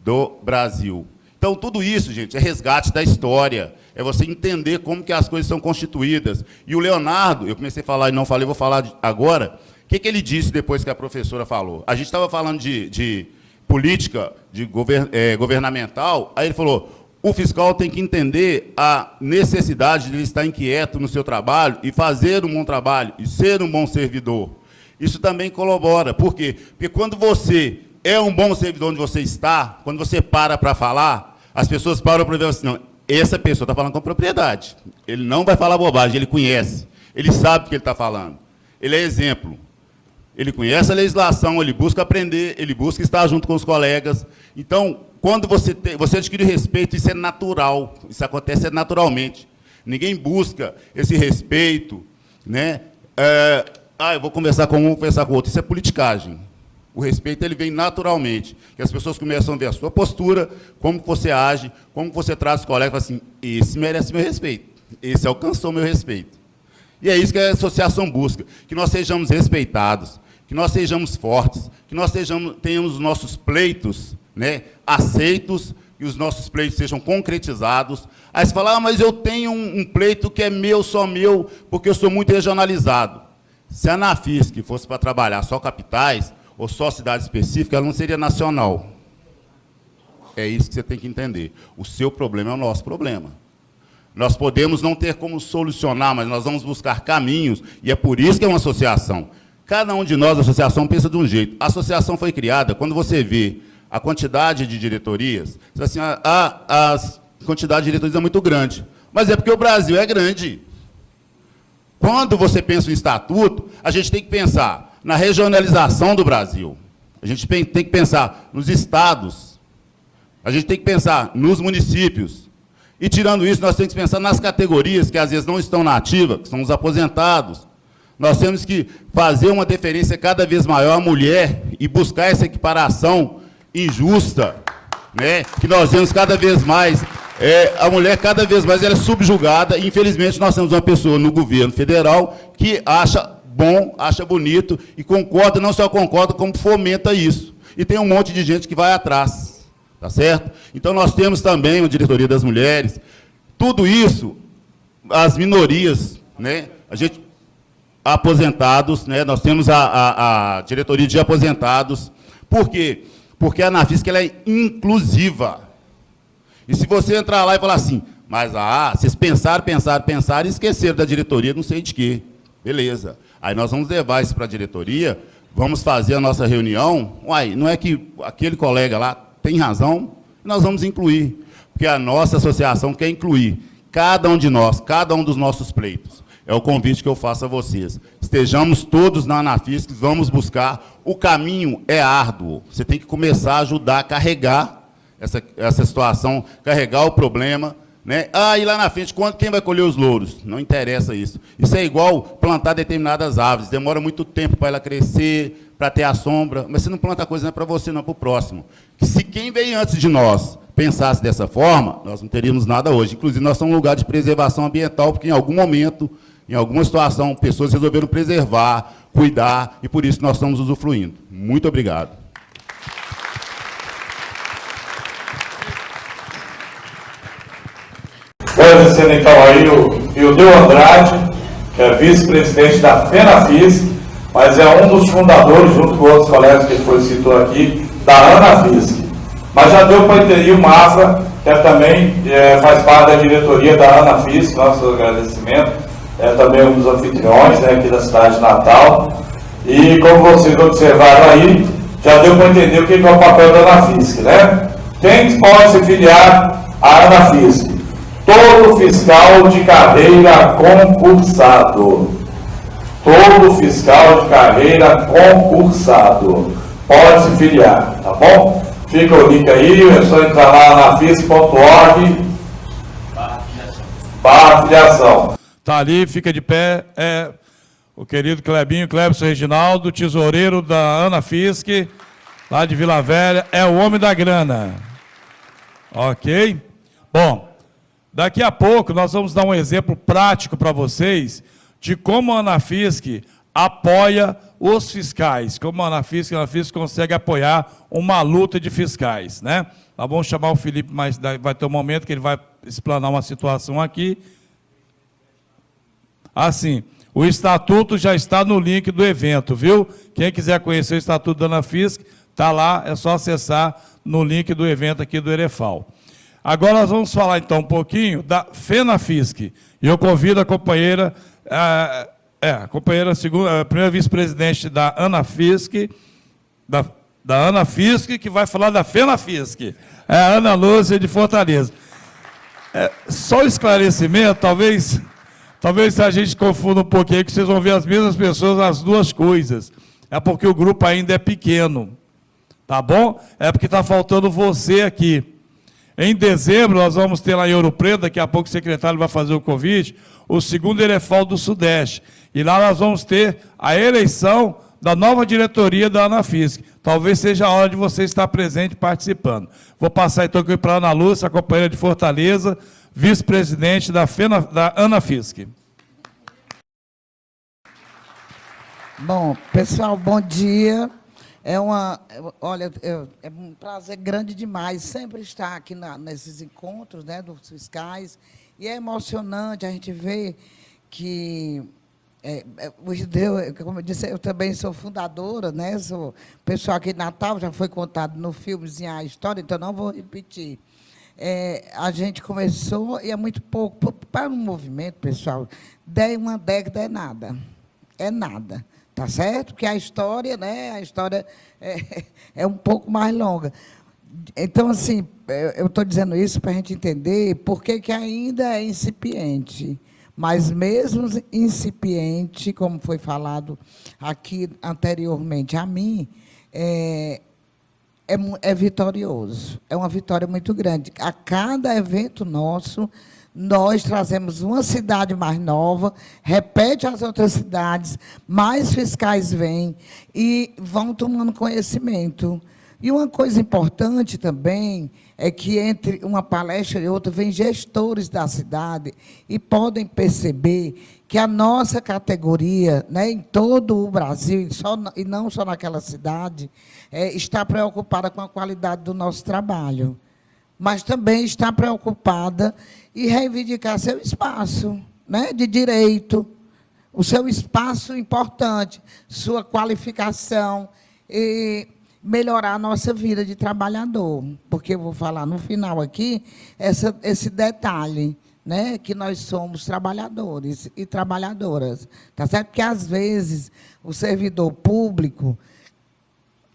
do Brasil. Então, tudo isso, gente, é resgate da história, é você entender como que as coisas são constituídas. E o Leonardo, eu comecei a falar e não falei, vou falar agora. O que ele disse depois que a professora falou? A gente estava falando de política governamental, aí ele falou, o fiscal tem que entender a necessidade de ele estar inquieto no seu trabalho e fazer um bom trabalho, e ser um bom servidor. Isso também colabora. Por quê? Porque quando você é um bom servidor onde você está, quando você para falar, as pessoas param para ver assim, não, essa pessoa está falando com propriedade. Ele não vai falar bobagem, ele conhece, ele sabe o que ele está falando. Ele é exemplo. Ele conhece a legislação, ele busca aprender, ele busca estar junto com os colegas. Então, quando você adquire respeito, isso é natural, isso acontece naturalmente. Ninguém busca esse respeito, né? Eu vou conversar com um, vou conversar com o outro. Isso é politicagem. O respeito ele vem naturalmente, que as pessoas começam a ver a sua postura, como você age, como você trata os colegas, e falam assim, esse merece meu respeito, esse alcançou meu respeito. E é isso que a associação busca, que nós sejamos respeitados, que nós sejamos fortes, que nós tenhamos os nossos pleitos, né, aceitos, e os nossos pleitos sejam concretizados. Aí você fala, mas eu tenho um pleito que é meu, só meu, porque eu sou muito regionalizado. Se a Anafisc fosse para trabalhar só capitais, ou só cidade específica, ela não seria nacional. É isso que você tem que entender. O seu problema é o nosso problema. Nós podemos não ter como solucionar, mas nós vamos buscar caminhos, e é por isso que é uma associação. Cada um de nós, a associação, pensa de um jeito. A associação foi criada, quando você vê a quantidade de diretorias, assim, a quantidade de diretorias é muito grande. Mas é porque o Brasil é grande. Quando você pensa em estatuto, a gente tem que pensar na regionalização do Brasil. A gente tem que pensar nos estados. A gente tem que pensar nos municípios. E, tirando isso, nós temos que pensar nas categorias que, às vezes, não estão na ativa, que são os aposentados. Nós temos que fazer uma deferência cada vez maior à mulher e buscar essa equiparação injusta, né? Que nós vemos cada vez mais. A mulher, cada vez mais, ela é subjugada. E, infelizmente, nós temos uma pessoa no governo federal que acha bom, acha bonito e concorda, não só concorda, como fomenta isso. E tem um monte de gente que vai atrás. Tá certo? Então, nós temos também uma diretoria das mulheres. Tudo isso, as minorias, né? Aposentados, né? Nós temos a diretoria de aposentados. Por quê? Porque a Anafisc ela é inclusiva. E se você entrar lá e falar assim, mas vocês pensaram e esqueceram da diretoria, não sei de quê. Beleza. Aí nós vamos levar isso para a diretoria, vamos fazer a nossa reunião. Uai, não é que aquele colega lá tem razão, nós vamos incluir, porque a nossa associação quer incluir cada um de nós, cada um dos nossos pleitos. É o convite que eu faço a vocês. Estejamos todos na Anafisc, vamos buscar. O caminho é árduo. Você tem que começar a ajudar a carregar essa situação, carregar o problema, né? E lá na frente, quem vai colher os louros? Não interessa isso. Isso é igual plantar determinadas árvores. Demora muito tempo para ela crescer, para ter a sombra, mas você não planta coisa, não é para você, não é para o próximo. Que se quem veio antes de nós pensasse dessa forma, nós não teríamos nada hoje. Inclusive, nós somos um lugar de preservação ambiental, porque em algum momento, em alguma situação, pessoas resolveram preservar, cuidar, e por isso nós estamos usufruindo. Muito obrigado. Agradecendo então aí o Ildeu Andrade, que é vice-presidente da FENAFISC, mas é um dos fundadores, junto com outros colegas que ele citou aqui, da Anafisc. Mas já deu para entender o Mafra, que também faz parte da diretoria da Anafisc, nosso agradecimento, é também um dos anfitriões, né, aqui da cidade de Natal. E como vocês observaram aí, já deu para entender o que é o papel da Anafisc, né? Quem pode se filiar à Anafisc? Todo fiscal de carreira concursado. Todo fiscal de carreira concursado pode se filiar, tá bom? Fica o link aí, é só entrar lá na anafisc.org/filiação. Tá ali, fica de pé, o querido Clebson Reginaldo, tesoureiro da Anafisc, lá de Vila Velha, é o homem da grana. Ok? Bom, daqui a pouco nós vamos dar um exemplo prático para vocês de como a Anafisc apoia os fiscais, como a Anafisc consegue apoiar uma luta de fiscais, né? Nós vamos chamar o Felipe, mas vai ter um momento que ele vai explanar uma situação aqui. Assim, o estatuto já está no link do evento, viu? Quem quiser conhecer o estatuto da Anafisc, está lá, é só acessar no link do evento aqui do Erefal. Agora nós vamos falar então um pouquinho da FENAFISC. E eu convido a companheira, a primeira vice-presidente da Anafisc, da Anafisc, que vai falar da FENAFISC. É a Ana Lúcia de Fortaleza. Só um esclarecimento, talvez a gente confunda um pouquinho, que vocês vão ver as mesmas pessoas, as duas coisas. É porque o grupo ainda é pequeno, tá bom? É porque está faltando você aqui. Em dezembro, nós vamos ter lá em Ouro Preto, daqui a pouco o secretário vai fazer o convite, o segundo Erefal do Sudeste. E lá nós vamos ter a eleição da nova diretoria da Anafisc. Talvez seja a hora de você estar presente e participando. Vou passar então aqui para a Ana Lúcia, a companheira de Fortaleza, vice-presidente da Anafisc. Bom, pessoal, bom dia. É um prazer grande demais sempre estar aqui nesses encontros, né, dos fiscais. E é emocionante a gente ver que O Isdeu, como eu disse, eu também sou fundadora, né? Sou pessoal aqui de Natal, já foi contado no filmezinho a história, então não vou repetir. A gente começou, e é muito pouco, para um movimento, pessoal, uma década é nada, tá certo? Porque a história, né? A história é um pouco mais longa. Então, assim, eu estou dizendo isso para a gente entender por que ainda é incipiente. Mas mesmo incipiente, como foi falado aqui anteriormente a mim, é vitorioso. É uma vitória muito grande. A cada evento nosso, nós trazemos uma cidade mais nova, repete as outras cidades, mais fiscais vêm e vão tomando conhecimento. E uma coisa importante também é que entre uma palestra e outra vêm gestores da cidade e podem perceber que a nossa categoria, né, em todo o Brasil, e não só naquela cidade, está preocupada com a qualidade do nosso trabalho, mas também está preocupada em reivindicar seu espaço, né, de direito, o seu espaço importante, sua qualificação e melhorar a nossa vida de trabalhador, porque eu vou falar no final aqui esse detalhe, né, que nós somos trabalhadores e trabalhadoras, tá certo? Porque às vezes o servidor público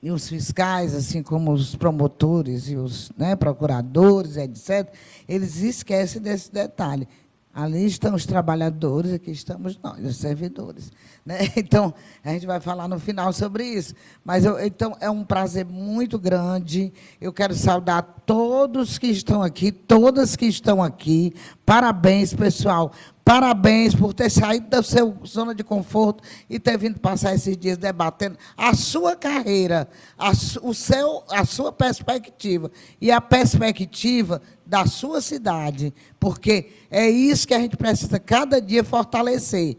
e os fiscais, assim como os promotores e os, né, procuradores, etc., eles esquecem desse detalhe. Ali estão os trabalhadores, aqui estamos nós, os servidores, né? Então, a gente vai falar no final sobre isso. Mas, então, é um prazer muito grande. Eu quero saudar todos que estão aqui, todas que estão aqui. Parabéns, pessoal. Parabéns por ter saído da sua zona de conforto e ter vindo passar esses dias debatendo a sua carreira, a sua perspectiva e a perspectiva da sua cidade, porque é isso que a gente precisa cada dia fortalecer.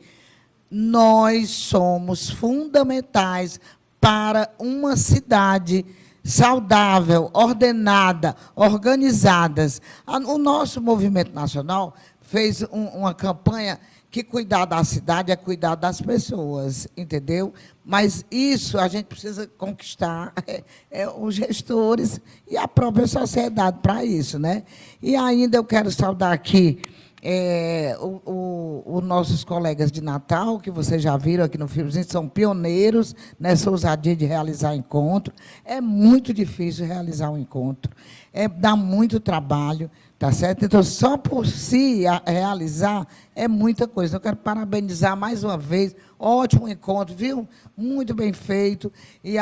Nós somos fundamentais para uma cidade saudável, ordenada, organizadas. O nosso movimento nacional fez uma campanha que cuidar da cidade é cuidar das pessoas, entendeu? Mas isso a gente precisa conquistar os gestores e a própria sociedade para isso, né? E ainda eu quero saudar aqui os nossos colegas de Natal, que vocês já viram aqui no filmezinho, são pioneiros nessa ousadia de realizar encontro. É muito difícil realizar um encontro, dá muito trabalho, tá certo? Então, só por si realizar é muita coisa. Eu quero parabenizar mais uma vez, ótimo encontro, viu? Muito bem feito. E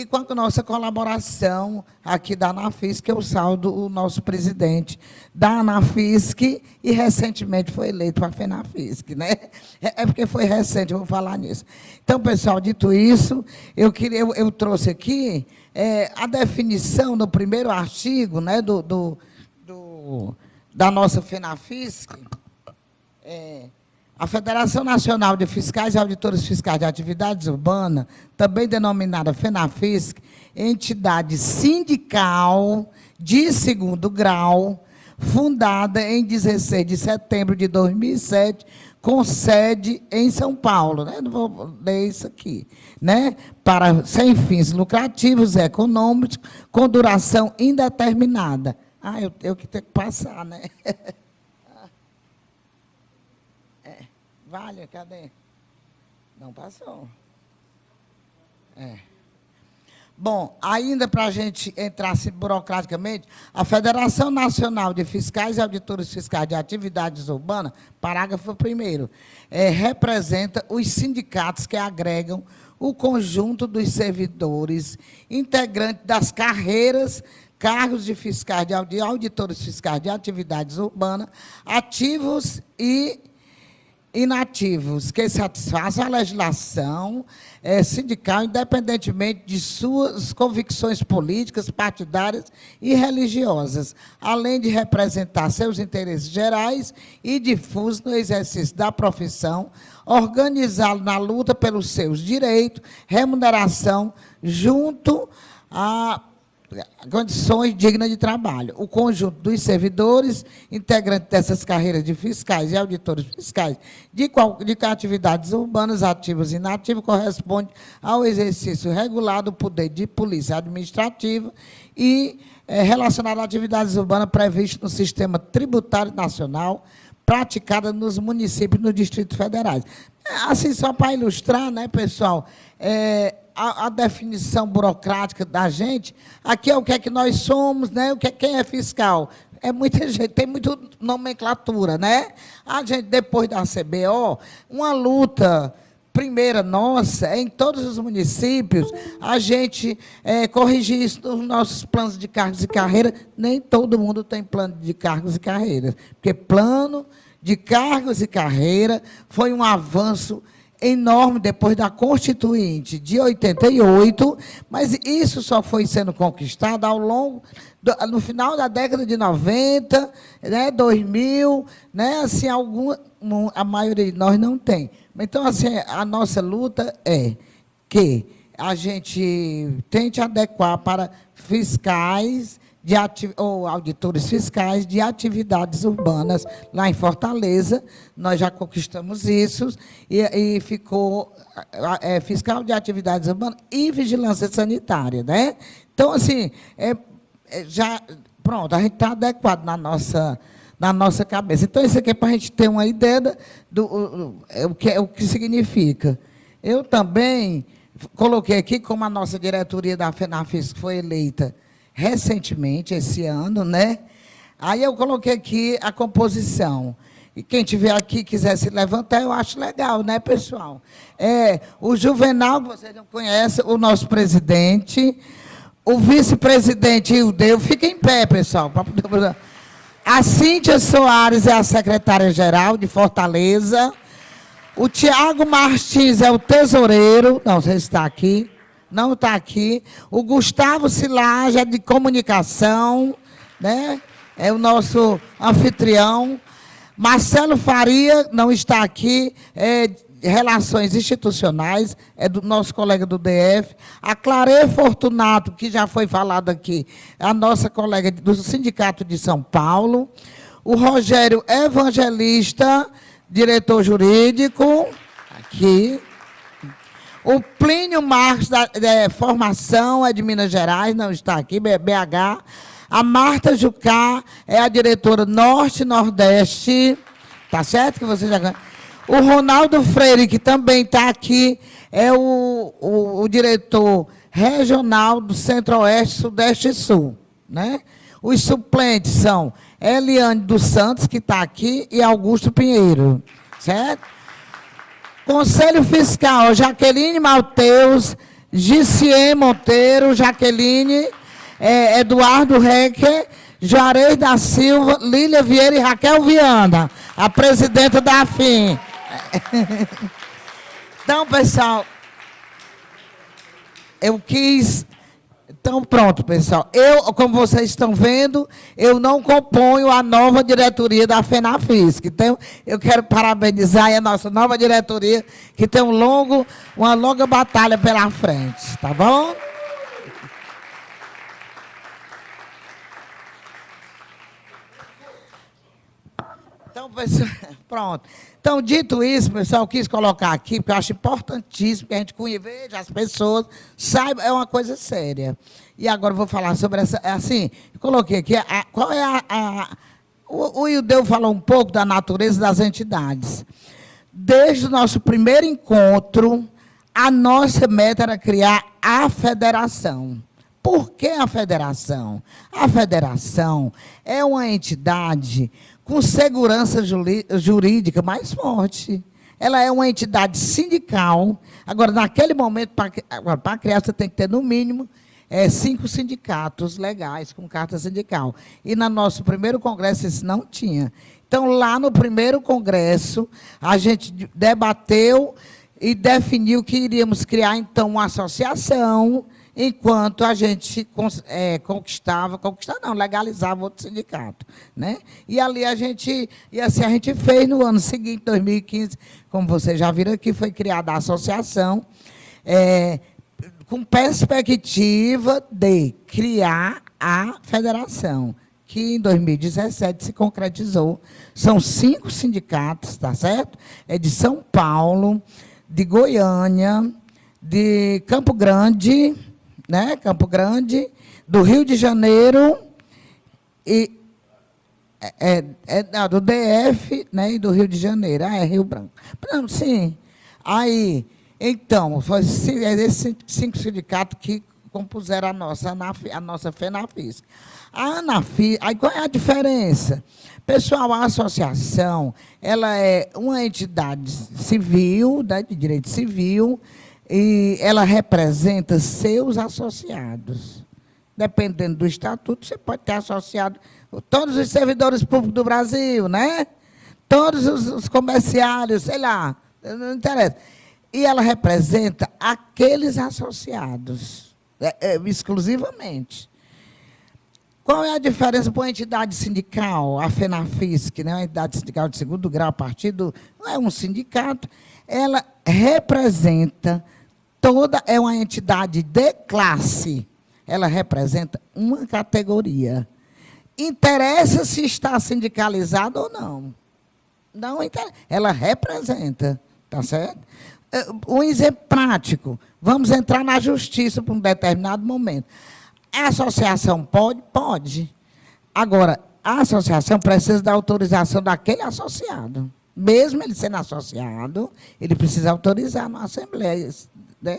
com a nossa colaboração aqui da Anafisc, que eu saldo o nosso presidente da Anafisc e recentemente foi eleito para a FENAFISC, né? É porque foi recente, eu vou falar nisso. Então, pessoal, dito isso, eu trouxe aqui a definição do primeiro artigo, né, da nossa FENAFISC. A Federação Nacional de Fiscais e Auditores Fiscais de Atividades Urbanas, também denominada FENAFISC, entidade sindical de segundo grau, fundada em 16 de setembro de 2007, com sede em São Paulo, né? Não vou ler isso aqui, né? Sem fins lucrativos econômicos, com duração indeterminada. Eu que tenho que passar, né? Vale, cadê? Não passou. Bom, ainda para a gente entrar assim, burocraticamente, a Federação Nacional de Fiscais e Auditores Fiscais de Atividades Urbanas, parágrafo 1º, representa os sindicatos que agregam o conjunto dos servidores integrantes das carreiras, cargos de fiscais, de auditores fiscais de atividades urbanas, ativos e inativos, que satisfaçam a legislação sindical, independentemente de suas convicções políticas, partidárias e religiosas, além de representar seus interesses gerais e difusos no exercício da profissão, organizá-lo na luta pelos seus direitos, remuneração, junto a condições dignas de trabalho. O conjunto dos servidores, integrantes dessas carreiras de fiscais e auditores fiscais de atividades urbanas, ativas e inativas, corresponde ao exercício regular do poder de polícia administrativa e relacionado a atividades urbanas previstas no sistema tributário nacional, praticada nos municípios e nos distritos federais. Assim, só para ilustrar, né, pessoal, a definição burocrática da gente, aqui é o que é que nós somos, né, quem é fiscal. É muita gente, tem muita nomenclatura, né? A gente, depois da CBO, uma luta primeira nossa, em todos os municípios, a gente corrigir isso nos nossos planos de cargos e carreiras. Nem todo mundo tem plano de cargos e carreiras, porque plano de cargos e carreira foi um avanço enorme depois da Constituinte de 88, mas isso só foi sendo conquistado ao longo, no final da década de 90, né, 2000, né, assim, a maioria de nós não tem. Então, assim, a nossa luta é que a gente tente adequar para fiscais ou auditores fiscais de atividades urbanas lá em Fortaleza. Nós já conquistamos isso e ficou fiscal de atividades urbanas e vigilância sanitária, né? Então, assim, pronto, a gente está adequado na nossa cabeça. Então, isso aqui é para a gente ter uma ideia o que significa. Eu também coloquei aqui, como a nossa diretoria da FENAFISC foi eleita recentemente, esse ano, né? Aí eu coloquei aqui a composição. E quem tiver aqui quiser se levantar, eu acho legal, né, pessoal? O Juvenal, que vocês não conhecem, o nosso presidente, o vice-presidente Ildeu, fica em pé, pessoal. A Cíntia Soares é a secretária-geral de Fortaleza. O Tiago Martins é o tesoureiro. Não, você está aqui. Não está aqui. O Gustavo Silage é de comunicação, né? É o nosso anfitrião. Marcelo Faria não está aqui, relações institucionais, é do nosso colega do DF. A Clare Fortunato, que já foi falado aqui, é a nossa colega do Sindicato de São Paulo. O Rogério Evangelista, diretor jurídico, aqui. O Plínio Marcos, da formação, é de Minas Gerais, não está aqui, BH. A Marta Jucá é a diretora Norte-Nordeste, tá certo que você já ganhou? O Ronaldo Freire, que também está aqui, é o diretor regional do Centro-Oeste, Sudeste e Sul, né? Os suplentes são Eliane dos Santos, que está aqui, e Augusto Pinheiro, certo? Conselho Fiscal, Jaqueline Malteus, Gicien Monteiro, Jaqueline, Eduardo Recker, Juarez da Silva, Lília Vieira e Raquel Viana, a presidenta da AFIM. Então, pessoal, eu quis... Então, pronto, pessoal. Como vocês estão vendo, eu não componho a nova diretoria da FENAFISC. Então, eu quero parabenizar a nossa nova diretoria, que tem uma longa batalha pela frente, tá bom? Então, pessoal, pronto. Então, dito isso, pessoal, eu quis colocar aqui, porque eu acho importantíssimo que a gente veja as pessoas, saiba, é uma coisa séria. E agora eu vou falar sobre essa, assim, eu coloquei aqui, qual é o Ildeu falou um pouco da natureza das entidades. Desde o nosso primeiro encontro, a nossa meta era criar a federação. Por que a federação? A federação é uma entidade com segurança jurídica mais forte. Ela é uma entidade sindical. Agora, naquele momento, para criar, você tem que ter, no mínimo, 5 sindicatos legais com carta sindical. E no nosso primeiro congresso isso não tinha. Então, lá no primeiro congresso, a gente debateu e definiu que iríamos criar, então, uma associação, enquanto a gente legalizava outro sindicato, né? E ali a gente fez no ano seguinte, 2015, como vocês já viram aqui, foi criada a associação, com perspectiva de criar a federação, que em 2017 se concretizou. São 5 sindicatos, tá certo? É de São Paulo, de Goiânia, de Campo Grande, né? Campo Grande, do Rio de Janeiro e do DF, né? E do Rio de Janeiro. É Rio Branco. Não, sim. Aí, então, foi esses 5 sindicatos que compuseram a nossa FENAFISC. A ANAFISC, aí qual é a diferença? Pessoal, a associação, ela é uma entidade civil, né, de direito civil, e ela representa seus associados. Dependendo do estatuto, você pode ter associado todos os servidores públicos do Brasil, né? Todos os comerciários, sei lá, não interessa. E ela representa aqueles associados, exclusivamente. Qual é a diferença para uma entidade sindical, a FENAFISC, né, uma entidade sindical de segundo grau, partido, não é um sindicato, ela representa é uma entidade de classe, ela representa uma categoria. Interessa se está sindicalizado ou não. Não interessa, ela representa, tá certo? Um exemplo prático, vamos entrar na justiça por um determinado momento. A associação pode? Pode. Agora, a associação precisa da autorização daquele associado. Mesmo ele sendo associado, ele precisa autorizar na Assembleia. Né?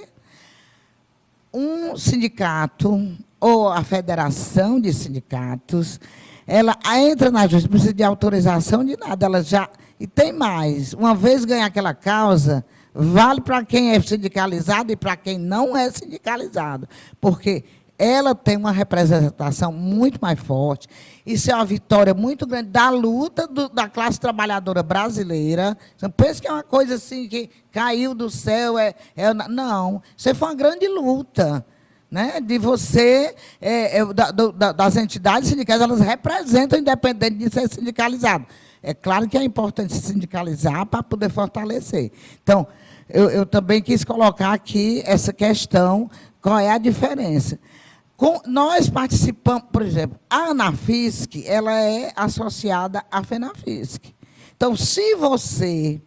Um sindicato, ou a federação de sindicatos, ela entra na justiça, não precisa de autorização de nada. Ela já, e tem mais, uma vez ganhar aquela causa, vale para quem é sindicalizado e para quem não é sindicalizado. Porque ela tem uma representação muito mais forte. Isso é uma vitória muito grande da luta da classe trabalhadora brasileira. Você não pensa que é uma coisa assim que caiu do céu. Não, isso foi uma grande luta. Né, de você, das entidades sindicais, elas representam, independente de ser sindicalizado. É claro que é importante se sindicalizar para poder fortalecer. Então, eu também quis colocar aqui essa questão, qual é a diferença. Nós participamos, por exemplo, a ANAFISC, ela é associada à FENAFISC. Então, se você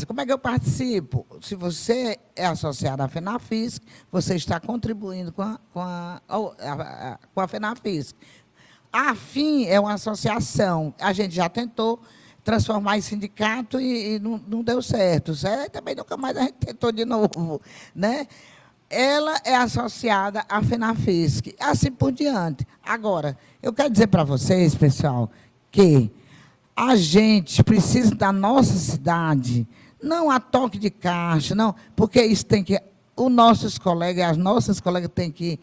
como é que eu participo? Se você é associado à FENAFISC, você está contribuindo com a FENAFISC. A FIM é uma associação. A gente já tentou transformar em sindicato e não deu certo. Também nunca mais a gente tentou de novo. Né? Ela é associada à FENAFISC, assim por diante. Agora, eu quero dizer para vocês, pessoal, que a gente precisa da nossa cidade, não a toque de caixa, não, porque isso tem que, os nossos colegas, as nossas colegas têm que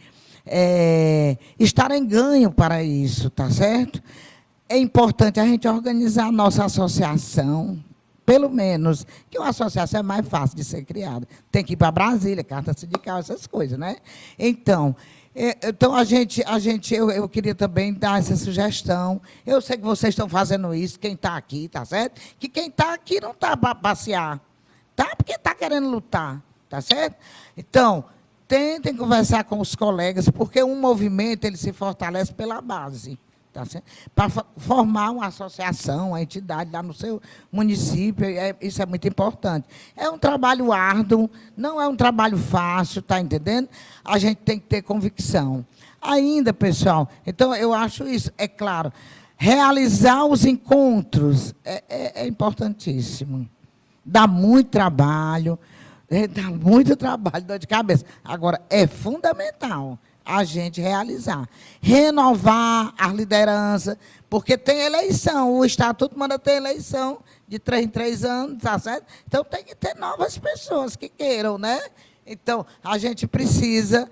estar em ganho para isso, tá certo? É importante a gente organizar a nossa associação, pelo menos, que uma associação é mais fácil de ser criada. Tem que ir para Brasília, carta sindical, essas coisas, né? Então eu queria também dar essa sugestão. Eu sei que vocês estão fazendo isso, quem está aqui, tá certo? Que quem está aqui não está para passear, tá? Porque está querendo lutar, tá certo? Então, tentem conversar com os colegas, porque um movimento ele se fortalece pela base. Tá certo? Para formar uma associação, uma entidade lá no seu município, isso é muito importante. É um trabalho árduo, não é um trabalho fácil, está entendendo? A gente tem que ter convicção. Ainda, pessoal, então eu acho isso, é claro, realizar os encontros é importantíssimo. Dá muito trabalho, dor de cabeça. Agora, é fundamental a gente realizar. Renovar a liderança, porque tem eleição, o Estatuto manda ter eleição de 3 em 3 anos, tá certo? Então, tem que ter novas pessoas que queiram, né? Então, a gente precisa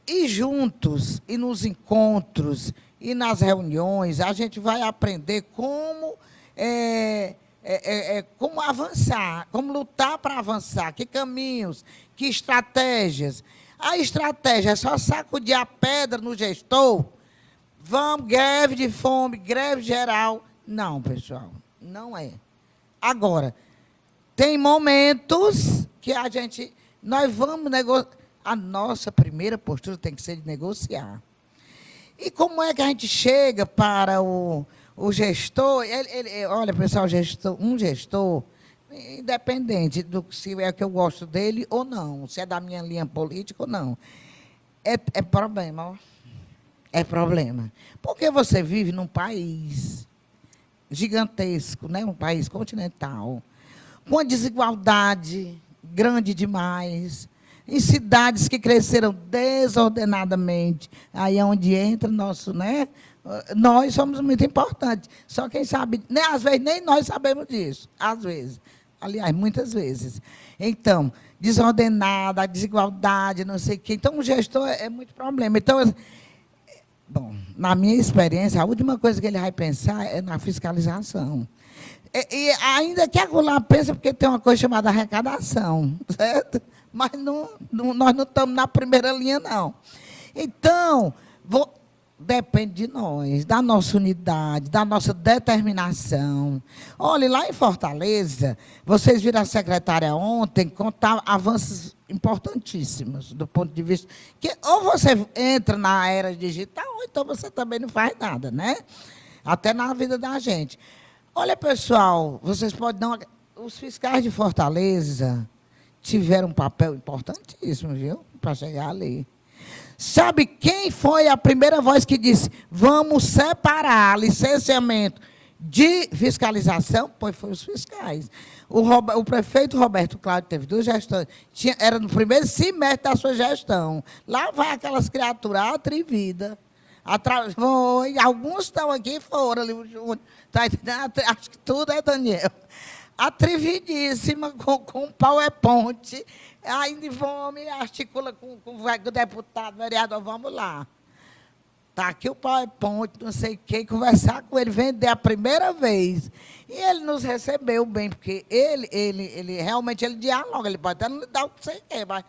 ir juntos, e nos encontros, e nas reuniões, a gente vai aprender como como avançar, como lutar para avançar, que caminhos, que estratégias. A estratégia é só sacudir a pedra no gestor, vamos, greve de fome, greve geral. Não, pessoal, não é. Agora, tem momentos que nós vamos negociar. A nossa primeira postura tem que ser de negociar. E como é que a gente chega para o gestor? Olha, pessoal, um gestor, independente do se é que eu gosto dele ou não, se é da minha linha política ou não, é problema. Ó. É problema. Porque você vive num país gigantesco, né? Um país continental, com a desigualdade grande demais, em cidades que cresceram desordenadamente. Aí é onde entra nosso, né? Nós somos muito importantes. Só quem sabe, às vezes nem nós sabemos disso. Às vezes. Aliás, muitas vezes. Então, desordenada, desigualdade, não sei o quê. Então, o gestor é muito problema. Então, bom, na minha experiência, a última coisa que ele vai pensar é na fiscalização. E ainda que acolá pensa porque tem uma coisa chamada arrecadação, certo? Mas nós não estamos na primeira linha, não. Então, depende de nós, da nossa unidade, da nossa determinação. Olha, lá em Fortaleza, vocês viram a secretária ontem contar avanços importantíssimos, do ponto de vista que ou você entra na era digital, ou então você também não faz nada, né? Até na vida da gente. Olha, pessoal, vocês podem dar os fiscais de Fortaleza tiveram um papel importantíssimo, viu? Para chegar ali. Sabe quem foi a primeira voz que disse vamos separar licenciamento de fiscalização? Pois foi os fiscais. O prefeito Roberto Cláudio teve 2 gestões. Era no primeiro semestre da sua gestão. Lá vai aquelas criaturas atrevidas. Alguns estão aqui fora, ali, o Júnior. Tá entendendo? Acho que tudo é Daniel. Atrevidíssima, com PowerPoint, ainda vamos, articula com o deputado, vereador, vamos lá. Está aqui o PowerPoint, não sei o quê, conversar com ele, vender a primeira vez. E ele nos recebeu bem, porque ele realmente dialoga, ele pode até não dar o que você quer, mas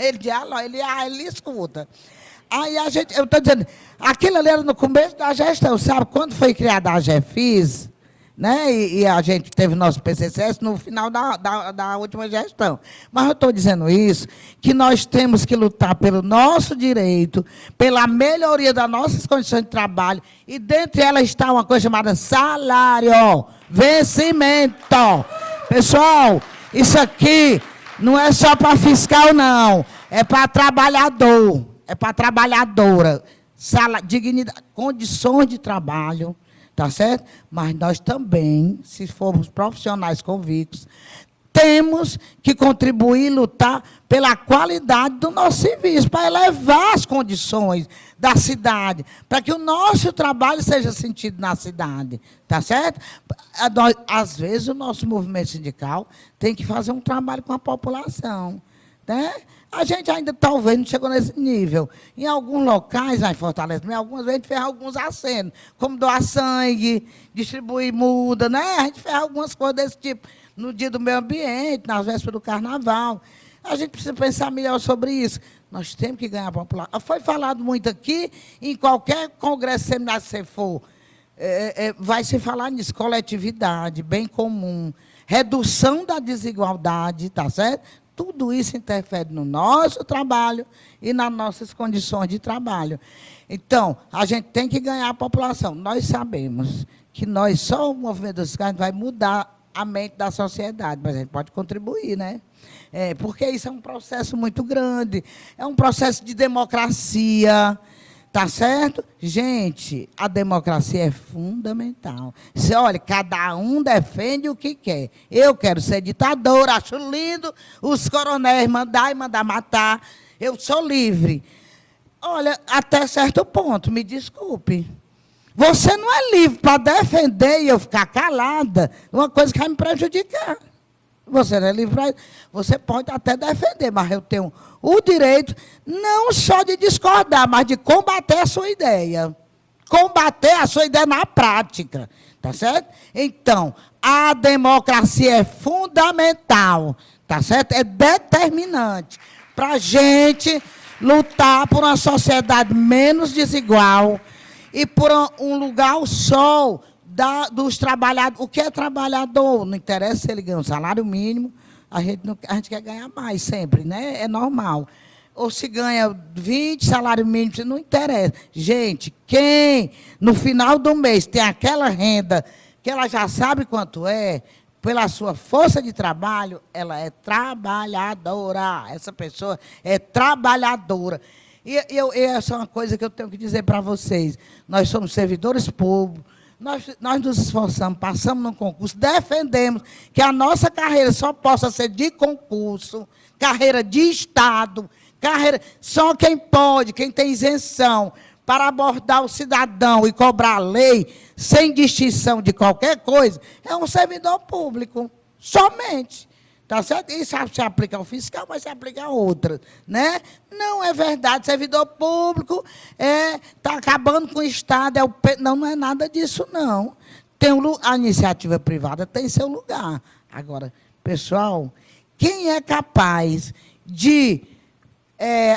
ele dialoga, ele escuta. Aí eu estou dizendo, aquilo ali era no começo da gestão, sabe? Quando foi criada a GEFIS, né? E a gente teve nosso PCCS no final da última gestão. Mas eu estou dizendo isso, que nós temos que lutar pelo nosso direito, pela melhoria das nossas condições de trabalho, e dentre elas está uma coisa chamada salário, vencimento. Pessoal, isso aqui não é só para fiscal, não. É para trabalhador, é para trabalhadora. Dignidade, condições de trabalho. Tá certo? Mas nós também, se formos profissionais convictos, temos que contribuir e lutar pela qualidade do nosso serviço, para elevar as condições da cidade, para que o nosso trabalho seja sentido na cidade. Tá certo? Às vezes, o nosso movimento sindical tem que fazer um trabalho com a população. Né? A gente ainda talvez não chegou nesse nível. Em alguns locais, lá em Fortaleza, algumas vezes a gente fez alguns acenos, como doar sangue, distribuir muda, né? A gente fez algumas coisas desse tipo no dia do meio ambiente, nas vésperas do carnaval. A gente precisa pensar melhor sobre isso. Nós temos que ganhar a população. Foi falado muito aqui, em qualquer congresso, seminário que você for, vai se falar nisso, coletividade, bem comum, redução da desigualdade, tá certo? Tudo isso interfere no nosso trabalho e nas nossas condições de trabalho. Então, a gente tem que ganhar a população. Nós sabemos que só o movimento dos fiscais vai mudar a mente da sociedade, mas a gente pode contribuir, né? Porque isso é um processo muito grande, é um processo de democracia. Tá certo? Gente, a democracia é fundamental. Olha, cada um defende o que quer. Eu quero ser ditador, acho lindo os coronéis mandar matar. Eu sou livre. Olha, até certo ponto, me desculpe. Você não é livre para defender e eu ficar calada, uma coisa que vai me prejudicar. Você não é livre para isso. Você pode até defender, mas eu tenho o direito não só de discordar, mas de combater a sua ideia. Combater a sua ideia na prática. Tá certo? Então, a democracia é fundamental. Tá certo? É determinante para a gente lutar por uma sociedade menos desigual e por um lugar ao sol dos trabalhadores. O que é trabalhador? Não interessa se ele ganha um salário mínimo, a gente quer ganhar mais sempre, né? É normal. Ou se ganha 20 salário mínimo, não interessa. Gente, quem no final do mês tem aquela renda que ela já sabe quanto é, pela sua força de trabalho, ela é trabalhadora. Essa pessoa é trabalhadora. E essa é uma coisa que eu tenho que dizer para vocês. Nós somos servidores públicos, nós nos esforçamos, passamos no concurso, defendemos que a nossa carreira só possa ser de concurso, carreira de Estado, só quem pode, quem tem isenção para abordar o cidadão e cobrar a lei sem distinção de qualquer coisa, é um servidor público, somente. Tá certo? Isso se aplica ao fiscal, mas se aplica a outras, né? Não é verdade, servidor público está acabando com o Estado. Não é nada disso, não. A iniciativa privada tem seu lugar. Agora, pessoal, quem é capaz de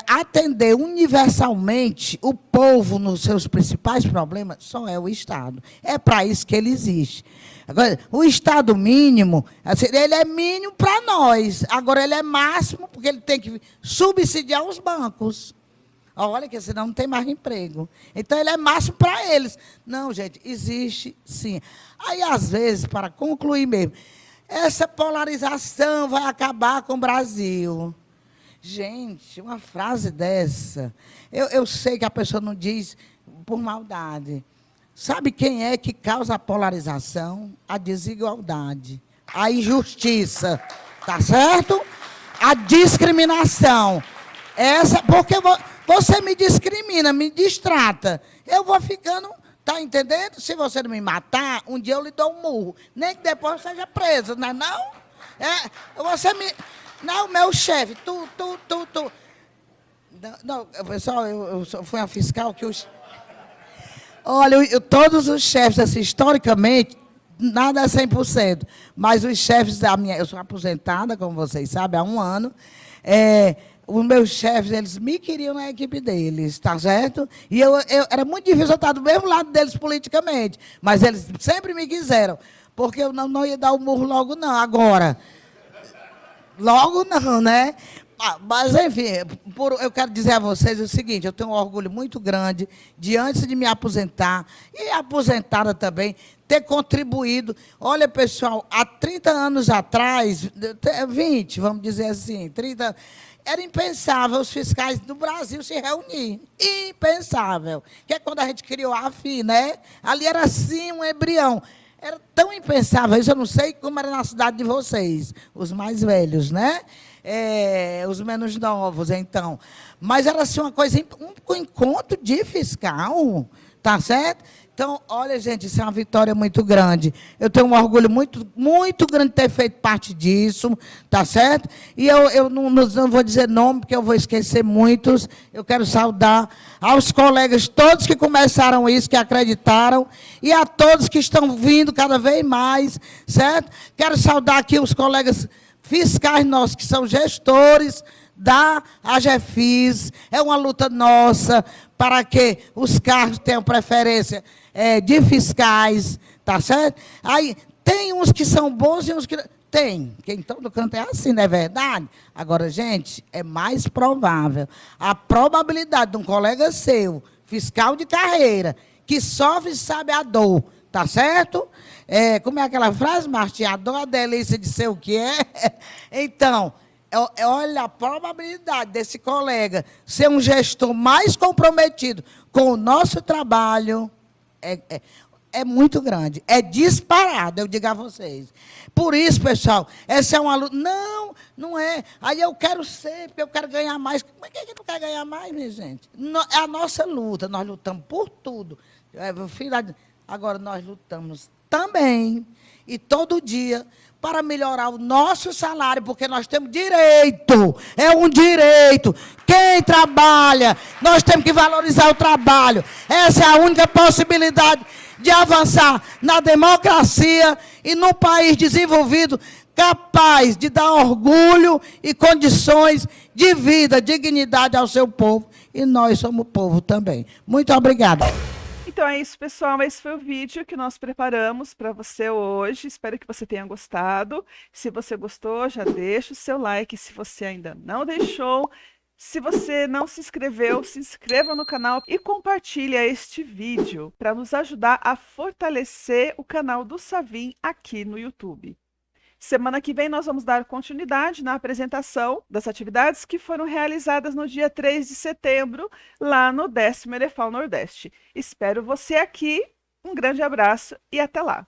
atender universalmente o povo nos seus principais problemas, só é o Estado. É para isso que ele existe. Agora, o Estado mínimo, assim, ele é mínimo para nós. Agora, ele é máximo porque ele tem que subsidiar os bancos. Olha, que senão não tem mais emprego. Então, ele é máximo para eles. Não, gente, existe sim. Aí, às vezes, para concluir mesmo, essa polarização vai acabar com o Brasil. Gente, uma frase dessa, eu sei que a pessoa não diz por maldade. Sabe quem é que causa a polarização? A desigualdade, a injustiça, tá certo? A discriminação. Porque você me discrimina, me distrata. Eu vou ficando, tá entendendo? Se você não me matar, um dia eu lhe dou um murro. Nem que depois eu seja preso, não é não? Você me... Não, meu chefe, tu. Não, pessoal, eu fui a fiscal que os... Olha, todos os chefes, assim, historicamente, nada é 100%, mas os chefes da minha... Eu sou aposentada, como vocês sabem, há 1 ano. Os meus chefes, eles me queriam na equipe deles, tá certo? E era muito difícil eu estar do mesmo lado deles politicamente, mas eles sempre me quiseram, porque eu não ia dar o murro logo, não. Agora... Logo não, né? Mas, enfim, eu quero dizer a vocês o seguinte, eu tenho um orgulho muito grande de, antes de me aposentar, e aposentada também, ter contribuído. Olha, pessoal, há 30 anos atrás, 20, vamos dizer assim, 30, era impensável os fiscais do Brasil se reunir. Impensável. Que é quando a gente criou a AFI, né? Ali era assim um embrião. Era tão impensável isso, eu não sei como era na cidade de vocês, os mais velhos, né? Os menos novos, então. Mas era assim uma coisa, um encontro de fiscal, tá certo? Então, olha, gente, isso é uma vitória muito grande. Eu tenho um orgulho muito, muito grande de ter feito parte disso, tá certo? E eu não vou dizer nome, porque eu vou esquecer muitos. Eu quero saudar aos colegas, todos que começaram isso, que acreditaram, e a todos que estão vindo cada vez mais, certo? Quero saudar aqui os colegas fiscais nossos, que são gestores da AGEFIS. É uma luta nossa para que os cargos tenham preferência de fiscais, tá certo? Aí tem uns que são bons e uns que... Tem, que em todo canto é assim, não é verdade? Agora, gente, é mais provável. A probabilidade de um colega seu, fiscal de carreira, que sofre e sabe a dor, tá certo? Como é aquela frase, Martinha? A dor, a delícia de ser o que é. Então... olha a probabilidade desse colega ser um gestor mais comprometido com o nosso trabalho é muito grande, é disparado, eu digo a vocês. Por isso, pessoal, essa é uma luta. Não é. Aí eu quero ser, porque eu quero ganhar mais. Como é que a gente não quer ganhar mais, minha gente? É a nossa luta, nós lutamos por tudo. Agora, nós lutamos também, e todo dia, para melhorar o nosso salário, porque nós temos direito, é um direito. Quem trabalha, nós temos que valorizar o trabalho. Essa é a única possibilidade de avançar na democracia e num país desenvolvido, capaz de dar orgulho e condições de vida, dignidade ao seu povo. E nós somos povo também. Muito obrigada. Então é isso, pessoal. Esse foi o vídeo que nós preparamos para você hoje. Espero que você tenha gostado. Se você gostou, já deixa o seu like. Se você ainda não deixou, se você não se inscreveu, se inscreva no canal e compartilhe este vídeo para nos ajudar a fortalecer o canal do Savim aqui no YouTube. Semana que vem nós vamos dar continuidade na apresentação das atividades que foram realizadas no dia 3 de setembro, lá no 10º EREFAL Nordeste. Espero você aqui, um grande abraço e até lá!